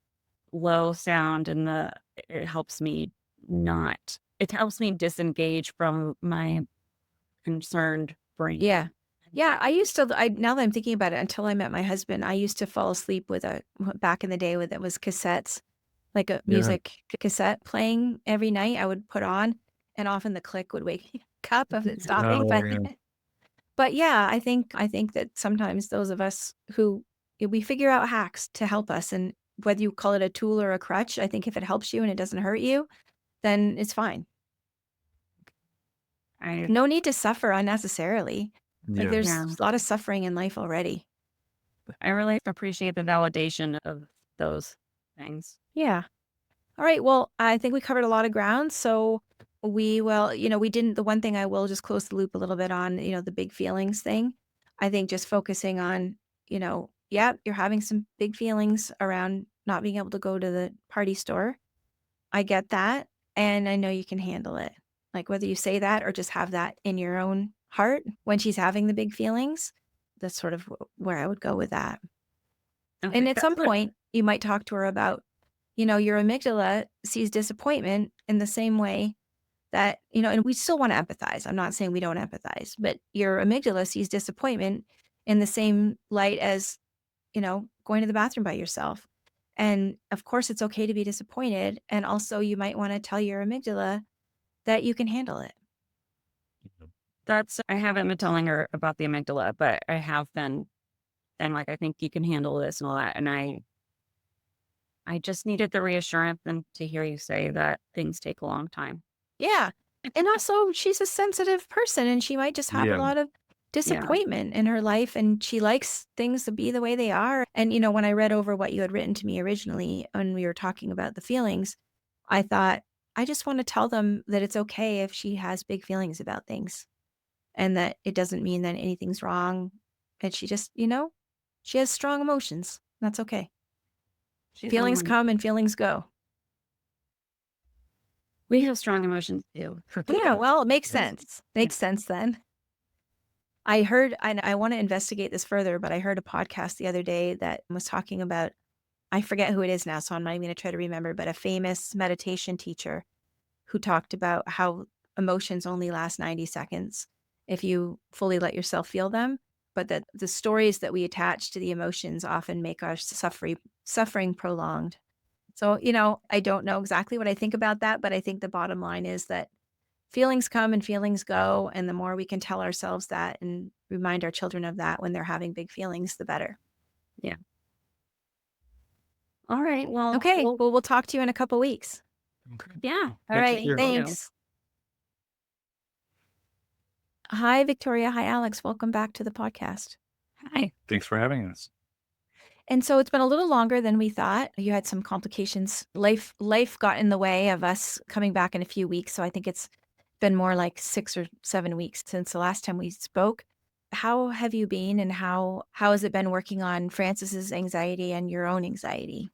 low sound, it helps me not. It helps me disengage from my concerned brain. yeah. Yeah, now that I'm thinking about it, until I met my husband, I used to fall asleep back in the day with it was cassettes, like a Yeah. music cassette playing every night I would put on, and often the click would wake me up of it stopping. Oh, But yeah. but yeah, I think that sometimes those of us who we figure out hacks to help us, and whether you call it a tool or a crutch, I think if it helps you and it doesn't hurt you, then it's fine. I No need to suffer unnecessarily. Like Yeah. there's Yeah. a lot of suffering in life already. I really appreciate the validation of those things. Yeah. All right. Well, I think we covered a lot of ground. So the one thing I will just close the loop a little bit on, the big feelings thing. I think just focusing on, yeah, you're having some big feelings around not being able to go to the party store. I get that. And I know you can handle it. Like whether you say that or just have that in your own heart when she's having the big feelings, that's sort of where I would go with that. Okay, And at some that's what- point, you might talk to her about, your amygdala sees disappointment in the same way that, and we still want to empathize. I'm not saying we don't empathize, but your amygdala sees disappointment in the same light as, going to the bathroom by yourself. And of course, it's okay to be disappointed. And also, you might want to tell your amygdala that you can handle it. I haven't been telling her about the amygdala, but I have been, and like I think you can handle this and all that. And I just needed the reassurance and to hear you say that things take a long time. Yeah. And also, she's a sensitive person and she might just have a Yeah. lot of disappointment in her life and she likes things to be the way they are. And, when I read over what you had written to me originally when we were talking about the feelings, I thought, I just want to tell them that it's okay if she has big feelings about things and that it doesn't mean that anything's wrong. And she just, she has strong emotions. That's okay. She's Feelings only- come and feelings go. We have strong emotions too. Yeah, well, it makes Yes. sense. Makes sense then. I heard, and I want to investigate this further, but I heard a podcast the other day that was talking about, I forget who it is now, so I'm not even going to try to remember, but a famous meditation teacher who talked about how emotions only last 90 seconds if you fully let yourself feel them. but that the stories that we attach to the emotions often make our suffering prolonged. So, I don't know exactly what I think about that, but I think the bottom line is that feelings come and feelings go. And the more we can tell ourselves that and remind our children of that when they're having big feelings, the better. Yeah. All right. Well, Okay. Well, we'll talk to you in a couple weeks. Okay. yeah. All Thanks for right. your help. Thanks. Hi, Victoria. Hi, Alex. Welcome back to the podcast. Hi. Thanks for having us. And so it's been a little longer than we thought. You had some complications. Life got in the way of us coming back in a few weeks. So I think it's been more like 6 or 7 weeks since the last time we spoke. How have you been, and how has it been working on Frances's anxiety and your own anxiety?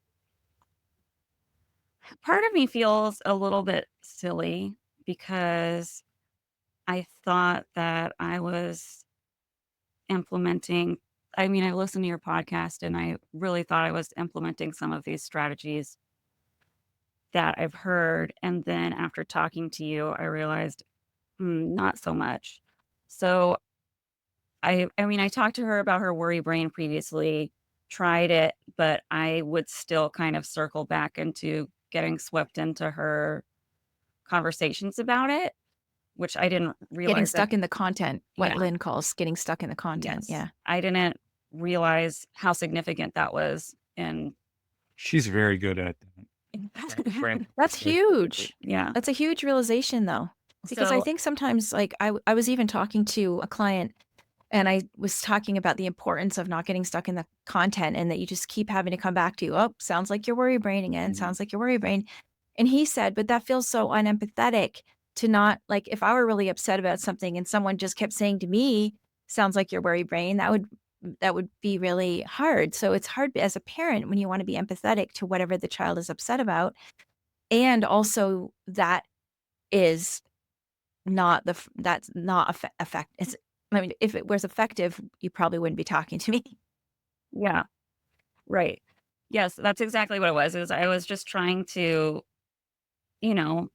Part of me feels a little bit silly because I thought that I was implementing. I mean, I listened to your podcast and I really thought I was implementing some of these strategies that I've heard. And then after talking to you, I realized not so much. So I mean, I talked to her about her worry brain previously, tried it, but I would still kind of circle back into getting swept into her conversations about it, which I didn't Getting realize that. stuck in the content, what Yeah. Lynn calls getting stuck in the content. Yes. Yeah. I didn't realize how significant that was. And She's very good at that. That's huge. yeah. That's a huge realization, though, because I So think sometimes, like, I was even talking to a client, and I was talking about the importance of not getting stuck in the content, and that you just keep having to come back to, oh, sounds like your worry brain again. Sounds like your worry brain. And he said, but that feels so unempathetic to not, like, if I were really upset about something and someone just kept saying to me, sounds like your worry brain, that would be really hard. So it's hard as a parent when you want to be empathetic to whatever the child is upset about. And also that is not that's not effect. I mean, if it was effective, you probably wouldn't be talking to me. yeah, right. Yes, that's exactly what it was. Is I was just trying to, you know,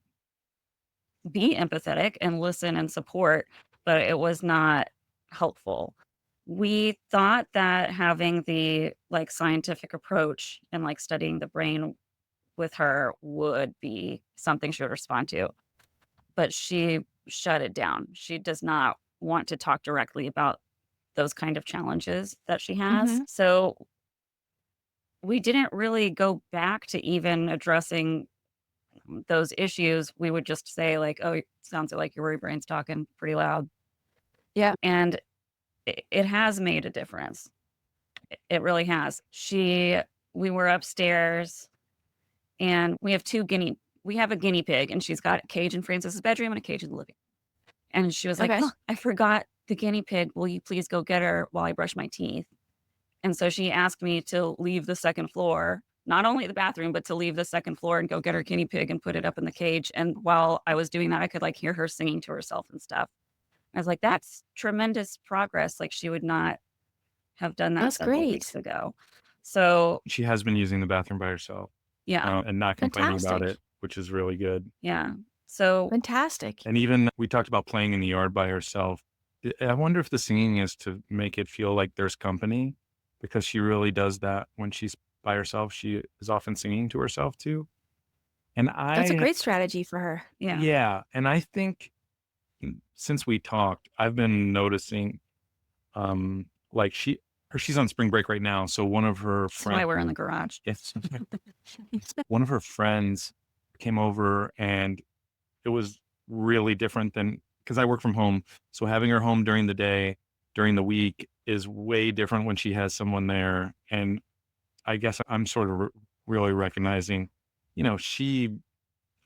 be empathetic and listen and support, but it was not helpful. We thought that having the like scientific approach and like studying the brain with her would be something she would respond to, but she shut it down. She does not want to talk directly about those kind of challenges that she has. Mhm. So we didn't really go back to even addressing those issues. We would just say like, "Oh, it sounds like your worry brain's talking pretty loud." Yeah. And it has made a difference. It really has. We were upstairs and we have a guinea pig, and she's got a cage in Frances's bedroom and a cage in the living room. And she was like, Okay. "Oh, I forgot the guinea pig. Will you please go get her while I brush my teeth?" And so she asked me to leave the second floor, not only the bathroom, but to leave the second floor and go get her guinea pig and put it up in the cage. And while I was doing that, I could like hear her singing to herself and stuff. I was like, that's tremendous progress. Like she would not have done that That's several weeks great. ago. So She has been using the bathroom by herself yeah, and not complaining about Fantastic. it, which is really good. yeah. So Fantastic. And even we talked about playing in the yard by herself. I wonder if the singing is to make it feel like there's company, because she really does that when she's by herself. She is often singing to herself too. And That's a I, great strategy for her. yeah, yeah, and I think since we talked, I've been noticing, like she's on spring break right now. So one of her that's why friends, we're in the garage. yes, one of her friends came over, and it was really different than, because I work from home. So having her home during the day, during the week is way different when she has someone there. And I guess I'm sort of really recognizing, she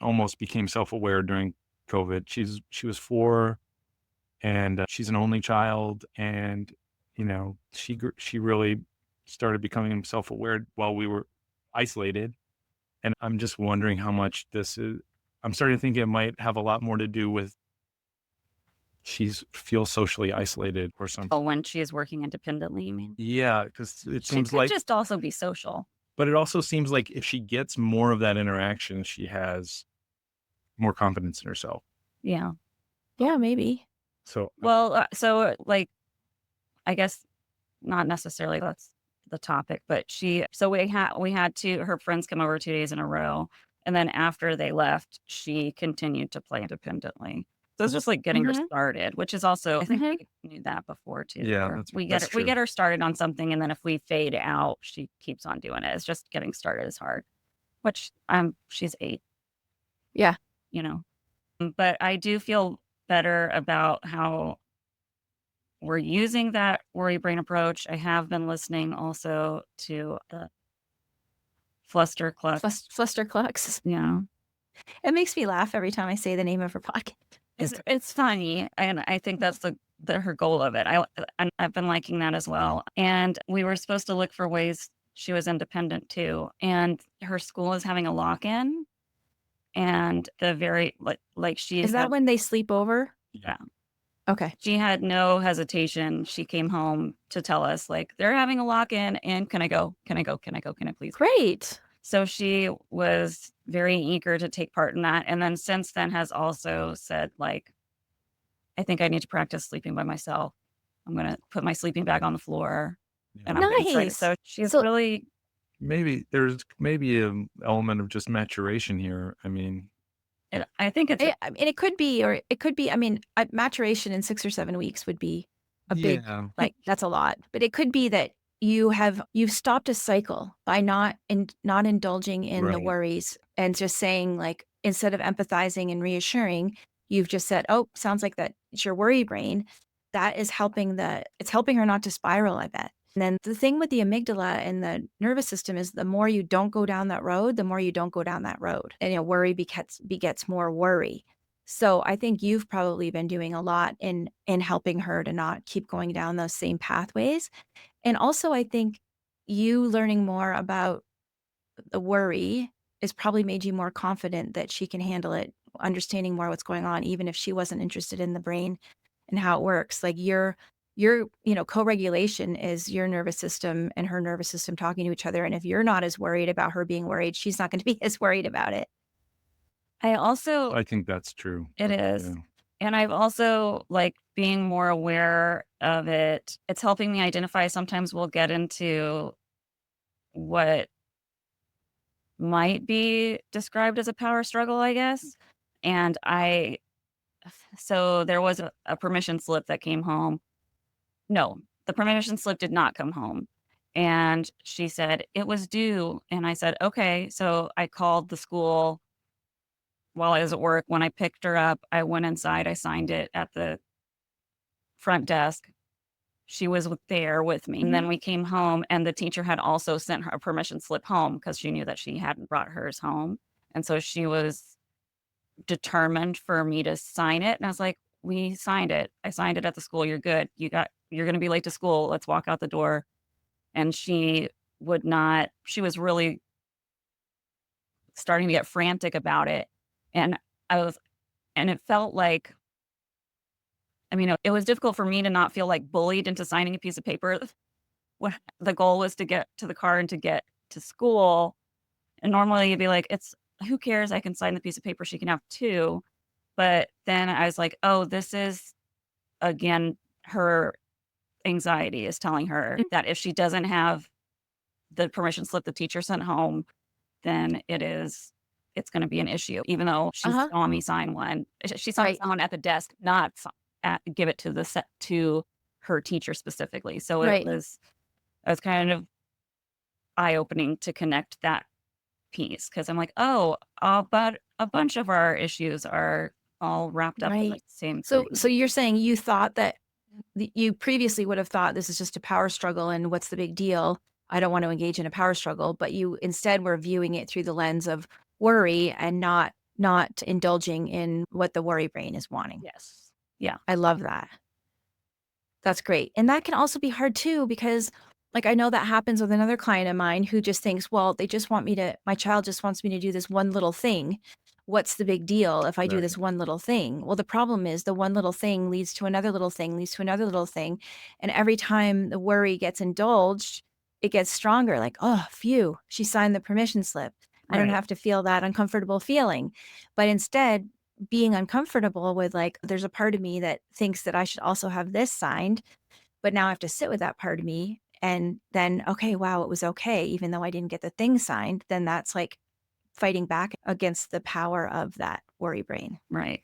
almost became self-aware during COVID. She was 4, and she's an only child. And, she really started becoming self-aware while we were isolated. And I'm just wondering how much this is. I'm starting to think it might have a lot more to do with feels socially isolated or something. Oh, when she is working independently, you mean? Yeah, because it She seems could like, just also be social. but it also seems like if she gets more of that interaction, she has more confidence in herself. Yeah. Yeah, maybe. So Well, so like, I guess not necessarily that's the topic, but so we had her friends come over 2 days in a row. And then after they left, she continued to play independently. So it's just like getting her Mhm. started, which is also, I think Mhm. we knew that before too, Yeah, where that's we true. get her started on something. And then if we fade out, she keeps on doing it. It's just getting started is hard, which she's 8, Yeah. you know. But I do feel better about how we're using that worry brain approach. I have been listening also to the Fluster Clucks. Flusterclux. Yeah. It makes me laugh every time I say the name of her podcast. It's funny, and I think that's her goal of it. I've been liking that as well. And we were supposed to look for ways she was independent too. And her school is having a lock-in, and the very like she Is that had when they sleep over? yeah, Okay. she had no hesitation. She came home to tell us like they're having a lock-in, and can I go? Can I go? Can I go? Can I please? Great. So she was very eager to take part in that. And then since then has also said, like, I think I need to practice sleeping by myself. I'm going to put my sleeping bag on the floor and Yeah. I'm going to try to. Nice. So she's So really, There's maybe an element of just maturation here. I mean, I think it's, I mean, it could be, or it could be, I mean, maturation in 6 or 7 weeks would be a big, yeah, like, that's a lot. But it could be that you've stopped a cycle by not indulging in the right. worries and just saying, like, instead of empathizing and reassuring, you've just said, oh, sounds like that it's your worry brain. That is it's helping her not to spiral, I bet. And then the thing with the amygdala and the nervous system is the more you don't go down that road, the more you don't go down that road. And worry begets more worry. So I think you've probably been doing a lot in helping her to not keep going down those same pathways. And also I think you learning more about the worry has probably made you more confident that she can handle it, understanding more what's going on, even if she wasn't interested in the brain and how it works. Like your co-regulation is your nervous system and her nervous system talking to each other. And if you're not as worried about her being worried, she's not going to be as worried about it. I also, I think that's true. it is. Yeah. And I've also like being more aware of it. It's helping me identify. Sometimes we'll get into what might be described as a power struggle, I guess. And so there was a permission slip that came home. No, the permission slip did not come home. And she said, it was due. And I said, okay. So I called the school while I was at work. When I picked her up, I went inside, I signed it at the front desk. She was there with me. And then we came home, and the teacher had also sent her a permission slip home because she knew that she hadn't brought hers home. And so she was determined for me to sign it. And I was like, we signed it. I signed it at the school. You're good. You're going to be late to school. Let's walk out the door. And she would not, she was really starting to get frantic about it. And I was, and it felt like, I mean, it was difficult for me to not feel like bullied into signing a piece of paper when the goal was to get to the car and to get to school. And normally you'd be like, who cares? I can sign the piece of paper. She can have two. But then I was like, oh, this is again, her anxiety is telling her that if she doesn't have the permission slip the teacher sent home, then it's going to be an issue, even though she Uh-huh. saw me sign one. She saw me Right. sign one at the desk, not give it to to her teacher specifically. So Right. it was kind of eye opening to connect that piece because I'm like, oh, but a bunch of our issues are all wrapped up in the Right. same So thing. so you're saying you thought that you previously would have thought this is just a power struggle and what's the big deal? I don't want to engage in a power struggle, but you instead were viewing it through the lens of worry and not indulging in what the worry brain is wanting. Yes. Yeah. I love that. That's great. And that can also be hard too, because like I know that happens with another client of mine who just thinks, well, my child just wants me to do this one little thing. What's the big deal if I do Right. this one little thing? Well, the problem is the one little thing leads to another little thing, leads to another little thing. And every time the worry gets indulged, it gets stronger. Like, oh, phew, she signed the permission slip. I don't Right. have to feel that uncomfortable feeling. But instead, being uncomfortable with like, there's a part of me that thinks that I should also have this signed. but now I have to sit with that part of me. And then, okay, wow, it was okay. Even though I didn't get the thing signed, then that's like fighting back against the power of that worry brain. Right.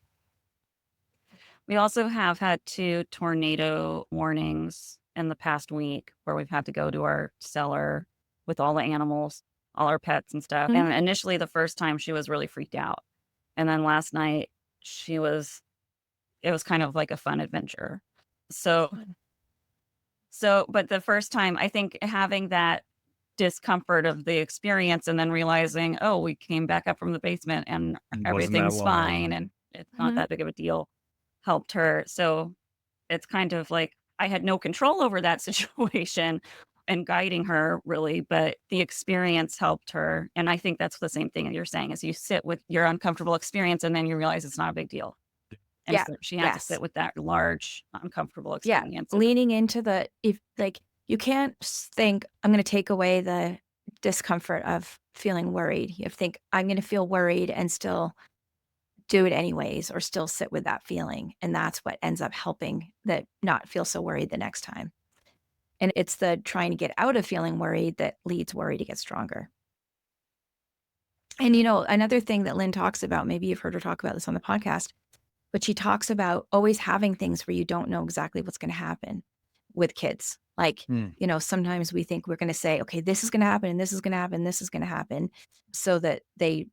We also have had 2 tornado warnings in the past week where we've had to go to our cellar with all the animals, all our pets and stuff. Mhm. And initially, the first time she was really freaked out. And then last night, she was, it was kind of like a fun adventure. So, but the first time, I think having that discomfort of the experience and then realizing, oh, we came back up from the basement and It wasn't that everything's fine long. and it's not Mhm. that big of a deal helped her. So it's kind of like I had no control over that situation and guiding her really, but the experience helped her. And I think that's the same thing that you're saying is you sit with your uncomfortable experience and then you realize it's not a big deal. And Yeah. so she had to Yes. sit with that large uncomfortable Yeah. experience. Leaning into the, if like, you can't think, I'm going to take away the discomfort of feeling worried. You have to think, I'm going to feel worried and still do it anyways, or still sit with that feeling. And that's what ends up helping that not feel so worried the next time. And it's the trying to get out of feeling worried that leads worry to get stronger. And another thing that Lynn talks about, maybe you've heard her talk about this on the podcast, but she talks about always having things where you don't know exactly what's going to happen with kids. Like, Hmm. sometimes we think we're going to say, okay, this is going to happen and this is going to happen, this is going to happen, so that they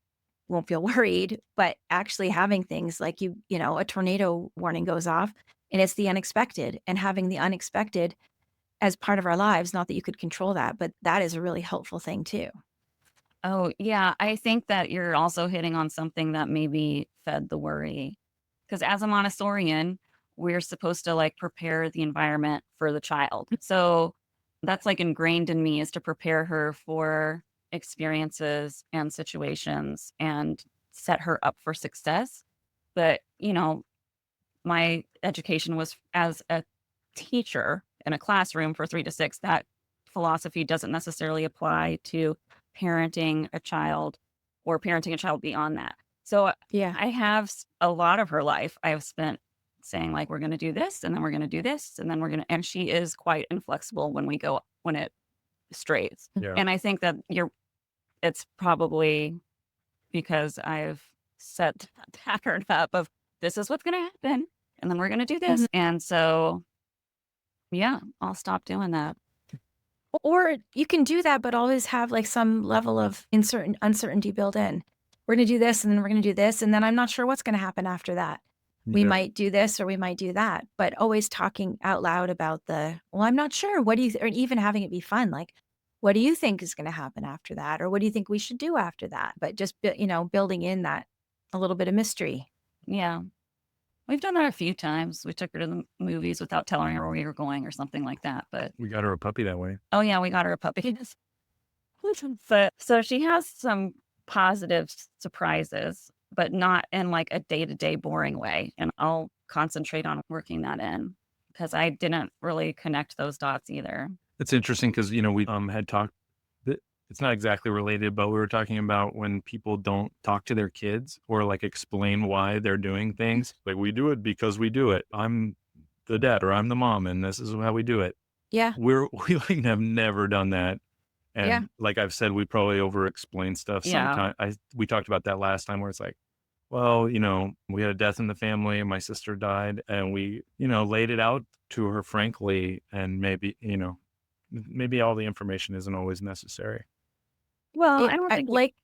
won't feel worried. But actually having things like a tornado warning goes off and it's the unexpected, and having the unexpected as part of our lives, not that you could control that, but that is a really helpful thing too. Oh, yeah. I think that you're also hitting on something that maybe fed the worry. Because as a Montessorian, we're supposed to like prepare the environment for the child. So that's like ingrained in me is to prepare her for experiences and situations and set her up for success. But, my education was as a teacher in a classroom for 3 to 6. That philosophy doesn't necessarily apply to parenting a child or parenting a child beyond that. So Yeah. I have a lot of her life I have spent saying like we're going to do this and then we're going to do this and then we're going to, and she is quite inflexible when it strays. Yeah. And I think that it's probably because I've set that pattern up of this is what's going to happen and then we're going to do this. Mhm. And so, yeah, I'll stop doing that. Or you can do that, but always have like some level of uncertainty built in. We're going to do this and then we're going to do this. And then I'm not sure what's going to happen after that. We Yeah. might do this or we might do that, but always talking out loud about well, I'm not sure. What do you, or even having it be fun. Like, what do you think is going to happen after that? Or what do you think we should do after that? But just, building in that a little bit of mystery. Yeah. We've done that a few times. We took her to the movies without telling her where we were going or something like that. But We got her a puppy that way. oh, yeah, we got her a puppy. But so she has some positive surprises, but not in like a day to day boring way. And I'll concentrate on working that in because I didn't really connect those dots either. It's interesting because, we had talked, it's not exactly related, but we were talking about when people don't talk to their kids or like explain why they're doing things. Like, we do it because we do it. I'm the dad or I'm the mom and this is how we do it. Yeah. We like have never done that. And Yeah. like I've said, we probably over explain stuff Yeah. sometimes. We talked about that last time where it's like, well, we had a death in the family. My sister died and we, laid it out to her frankly. And maybe all the information isn't always necessary. Well, I don't think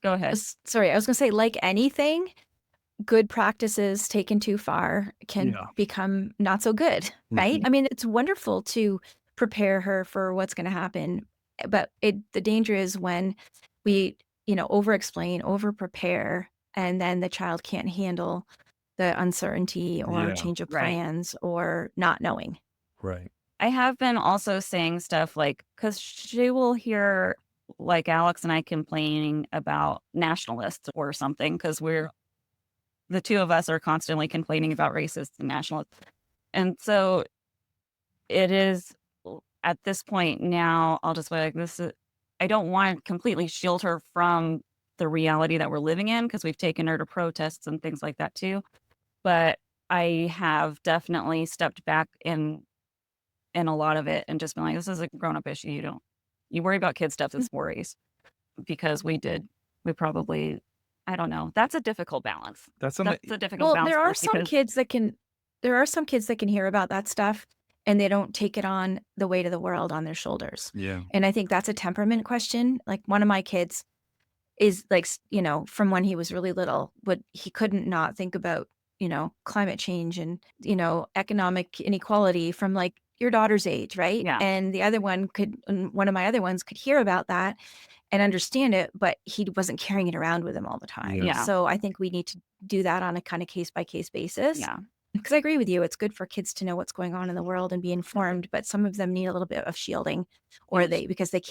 go ahead. Sorry, I was going to say, like anything, good practices taken too far can Yeah. become not so good, right? Mhm. I mean, it's wonderful to prepare her for what's going to happen, but the danger is when we, over explain, over prepare, and then the child can't handle the uncertainty or Yeah. change of Right. plans or not knowing. Right. I have been also saying stuff like, because she will hear like Alex and I complaining about nationalists or something, because the two of us are constantly complaining about racists and nationalists. And so it is at this point now, I'll just be like, I don't want to completely shield her from the reality that we're living in because we've taken her to protests and things like that too. But I have definitely stepped back and in a lot of it and just been like, this is a grown-up issue. You worry about kid stuff, it's worries. Because we probably, I don't know. That's a difficult balance. That's something. That's a difficult Well, balance there for are us some because kids that can, hear about that stuff and they don't take it on the weight of the world on their shoulders. Yeah. And I think that's a temperament question. Like one of my kids is like, from when he was really little, but he couldn't not think about, climate change and, economic inequality from like your daughter's age, right? Yeah. And one of my other ones could hear about that and understand it, but he wasn't carrying it around with him all the time. Yeah. So I think we need to do that on a kind of case by case basis. Yeah. Because I agree with you. It's good for kids to know what's going on in the world and be informed, but some of them need a little bit of shielding because they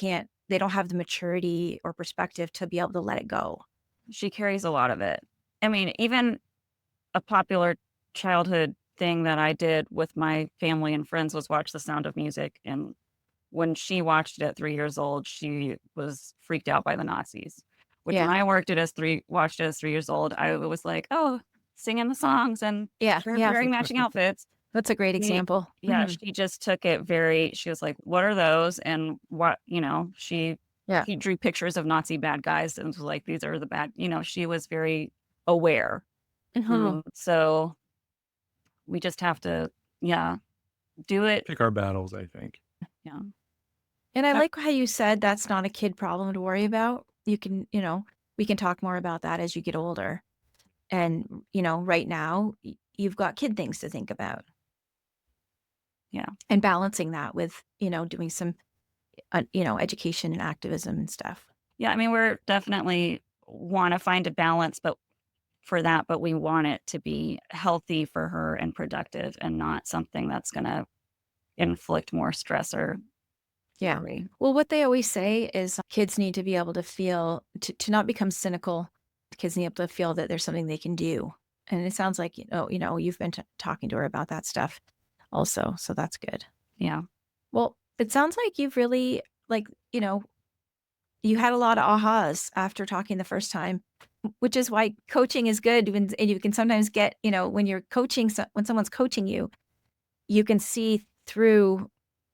don't have the maturity or perspective to be able to let it go. She carries a lot of it. I mean, even a popular childhood thing that I did with my family and friends was watch The Sound of Music. And when she watched it at 3 years old, she was freaked out by the Nazis. Which when I watched it as 3 years old, I was like, oh, singing the songs and wearing matching outfits. That's a great example. Yeah, she just took it she was like, what are those? And what, he drew pictures of Nazi bad guys and was like, these are the bad, she was very aware. So we just have to, do it. Pick our battles, I think. Yeah. And I like how you said that's not a kid problem to worry about. You can, we can talk more about that as you get older. And, right now you've got kid things to think about. Yeah. And balancing that with, doing some, education and activism and stuff. Yeah. I mean, we're definitely want to find a balance, but we want it to be healthy for her and productive and not something that's going to inflict more stress or worry. Well, what they always say is kids need to be able to feel, to not become cynical. Kids need to feel that there's something they can do. And it sounds like, you've been talking to her about that stuff also. So that's good. Yeah. Well, it sounds like you've really you had a lot of ahas after talking the first time, which is why coaching is good. And you can sometimes get, when you're coaching, when someone's coaching you, you can see through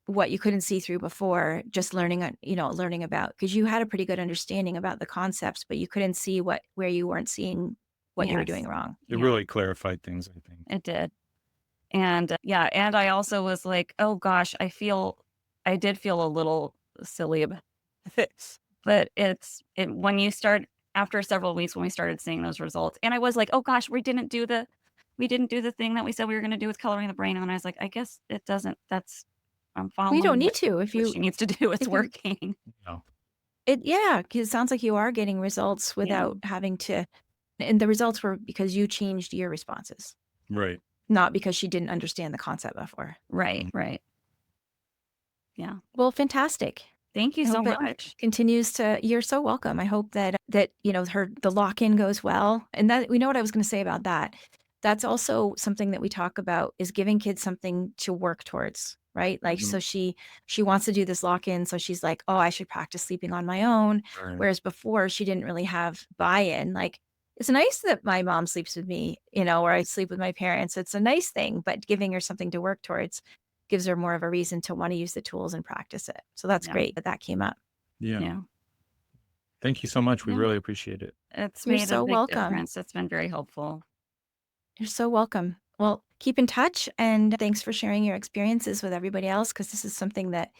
what you couldn't see through before, just learning about, because you had a pretty good understanding about the concepts, but you couldn't see where you weren't seeing what you were doing wrong. It really clarified things, I think. It did. And and I also was like, oh gosh, I did feel a little silly about it. But when you start, after several weeks, when we started seeing those results, and I was like, oh gosh, we didn't do the thing that we said we were going to do with coloring the brain. And then I was like, I guess it doesn't, I'm following. You don't need to if she needs to do, it's working. No. Because it sounds like you are getting results without having to, and the results were because you changed your responses. Right. Not because she didn't understand the concept before. Right. Yeah. Well, fantastic. Thank you so much. You're so welcome. I hope that the lock-in goes well. And that, we know what I was going to say about that. That's also something that we talk about, is giving kids something to work towards, right? Like, so she wants to do this lock-in. So she's like, oh, I should practice sleeping on my own. Right. Whereas before she didn't really have buy-in. Like, it's nice that my mom sleeps with me, or I sleep with my parents. It's a nice thing, but giving her something to work towards gives her more of a reason to want to use the tools and practice it. So that's great that came up. Yeah. Thank you so much. We really appreciate it. It's You're made so a big welcome. difference. It's been very helpful. You're so welcome. Well, keep in touch, and thanks for sharing your experiences with everybody else, because this is something that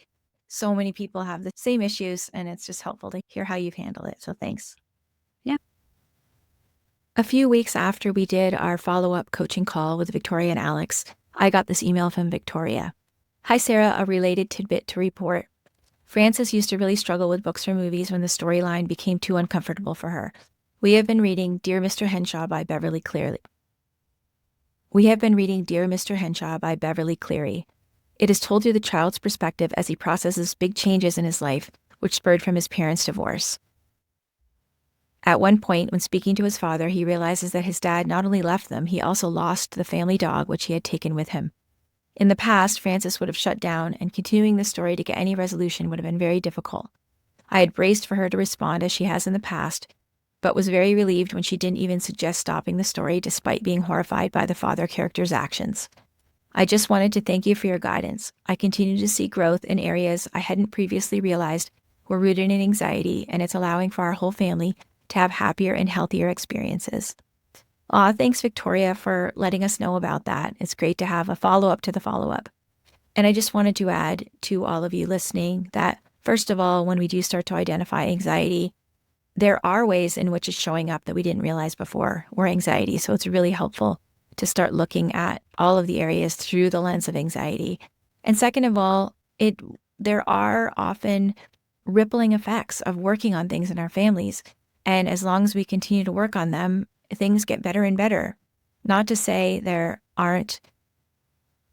so many people have the same issues, and it's just helpful to hear how you've handled it. So thanks. Yeah. A few weeks after we did our follow-up coaching call with Victoria and Alex, I got this email from Victoria. Hi, Sarah, a related tidbit to report. Frances used to really struggle with books or movies when the storyline became too uncomfortable for her. We have been reading Dear Mr. Henshaw by Beverly Cleary. It is told through the child's perspective as he processes big changes in his life, which spurred from his parents' divorce. At one point, when speaking to his father, he realizes that his dad not only left them, he also lost the family dog which he had taken with him. In the past, Frances would have shut down, and continuing the story to get any resolution would have been very difficult. I had braced for her to respond as she has in the past, but was very relieved when she didn't even suggest stopping the story despite being horrified by the father character's actions. I just wanted to thank you for your guidance. I continue to see growth in areas I hadn't previously realized were rooted in anxiety, and it's allowing for our whole family to have happier and healthier experiences. Aw, thanks, Victoria, for letting us know about that. It's great to have a follow-up to the follow-up. And I just wanted to add to all of you listening that, first of all, when we do start to identify anxiety, there are ways in which it's showing up that we didn't realize before were anxiety. So it's really helpful to start looking at all of the areas through the lens of anxiety. And second of all, there are often rippling effects of working on things in our families. And as long as we continue to work on them, things get better and better. Not to say there aren't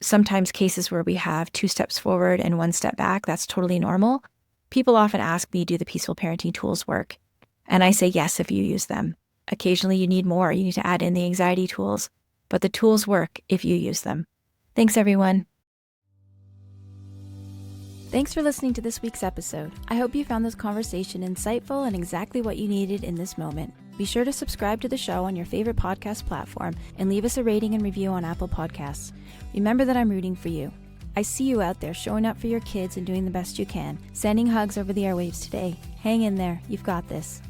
sometimes cases where we have 2 steps forward and 1 step back. That's totally normal. People often ask me, do the peaceful parenting tools work? And I say yes if you use them. Occasionally you need more. You need to add in the anxiety tools, but the tools work if you use them. Thanks, everyone. Thanks for listening to this week's episode. I hope you found this conversation insightful and exactly what you needed in this moment. Be sure to subscribe to the show on your favorite podcast platform and leave us a rating and review on Apple Podcasts. Remember that I'm rooting for you. I see you out there showing up for your kids and doing the best you can. Sending hugs over the airwaves today. Hang in there. You've got this.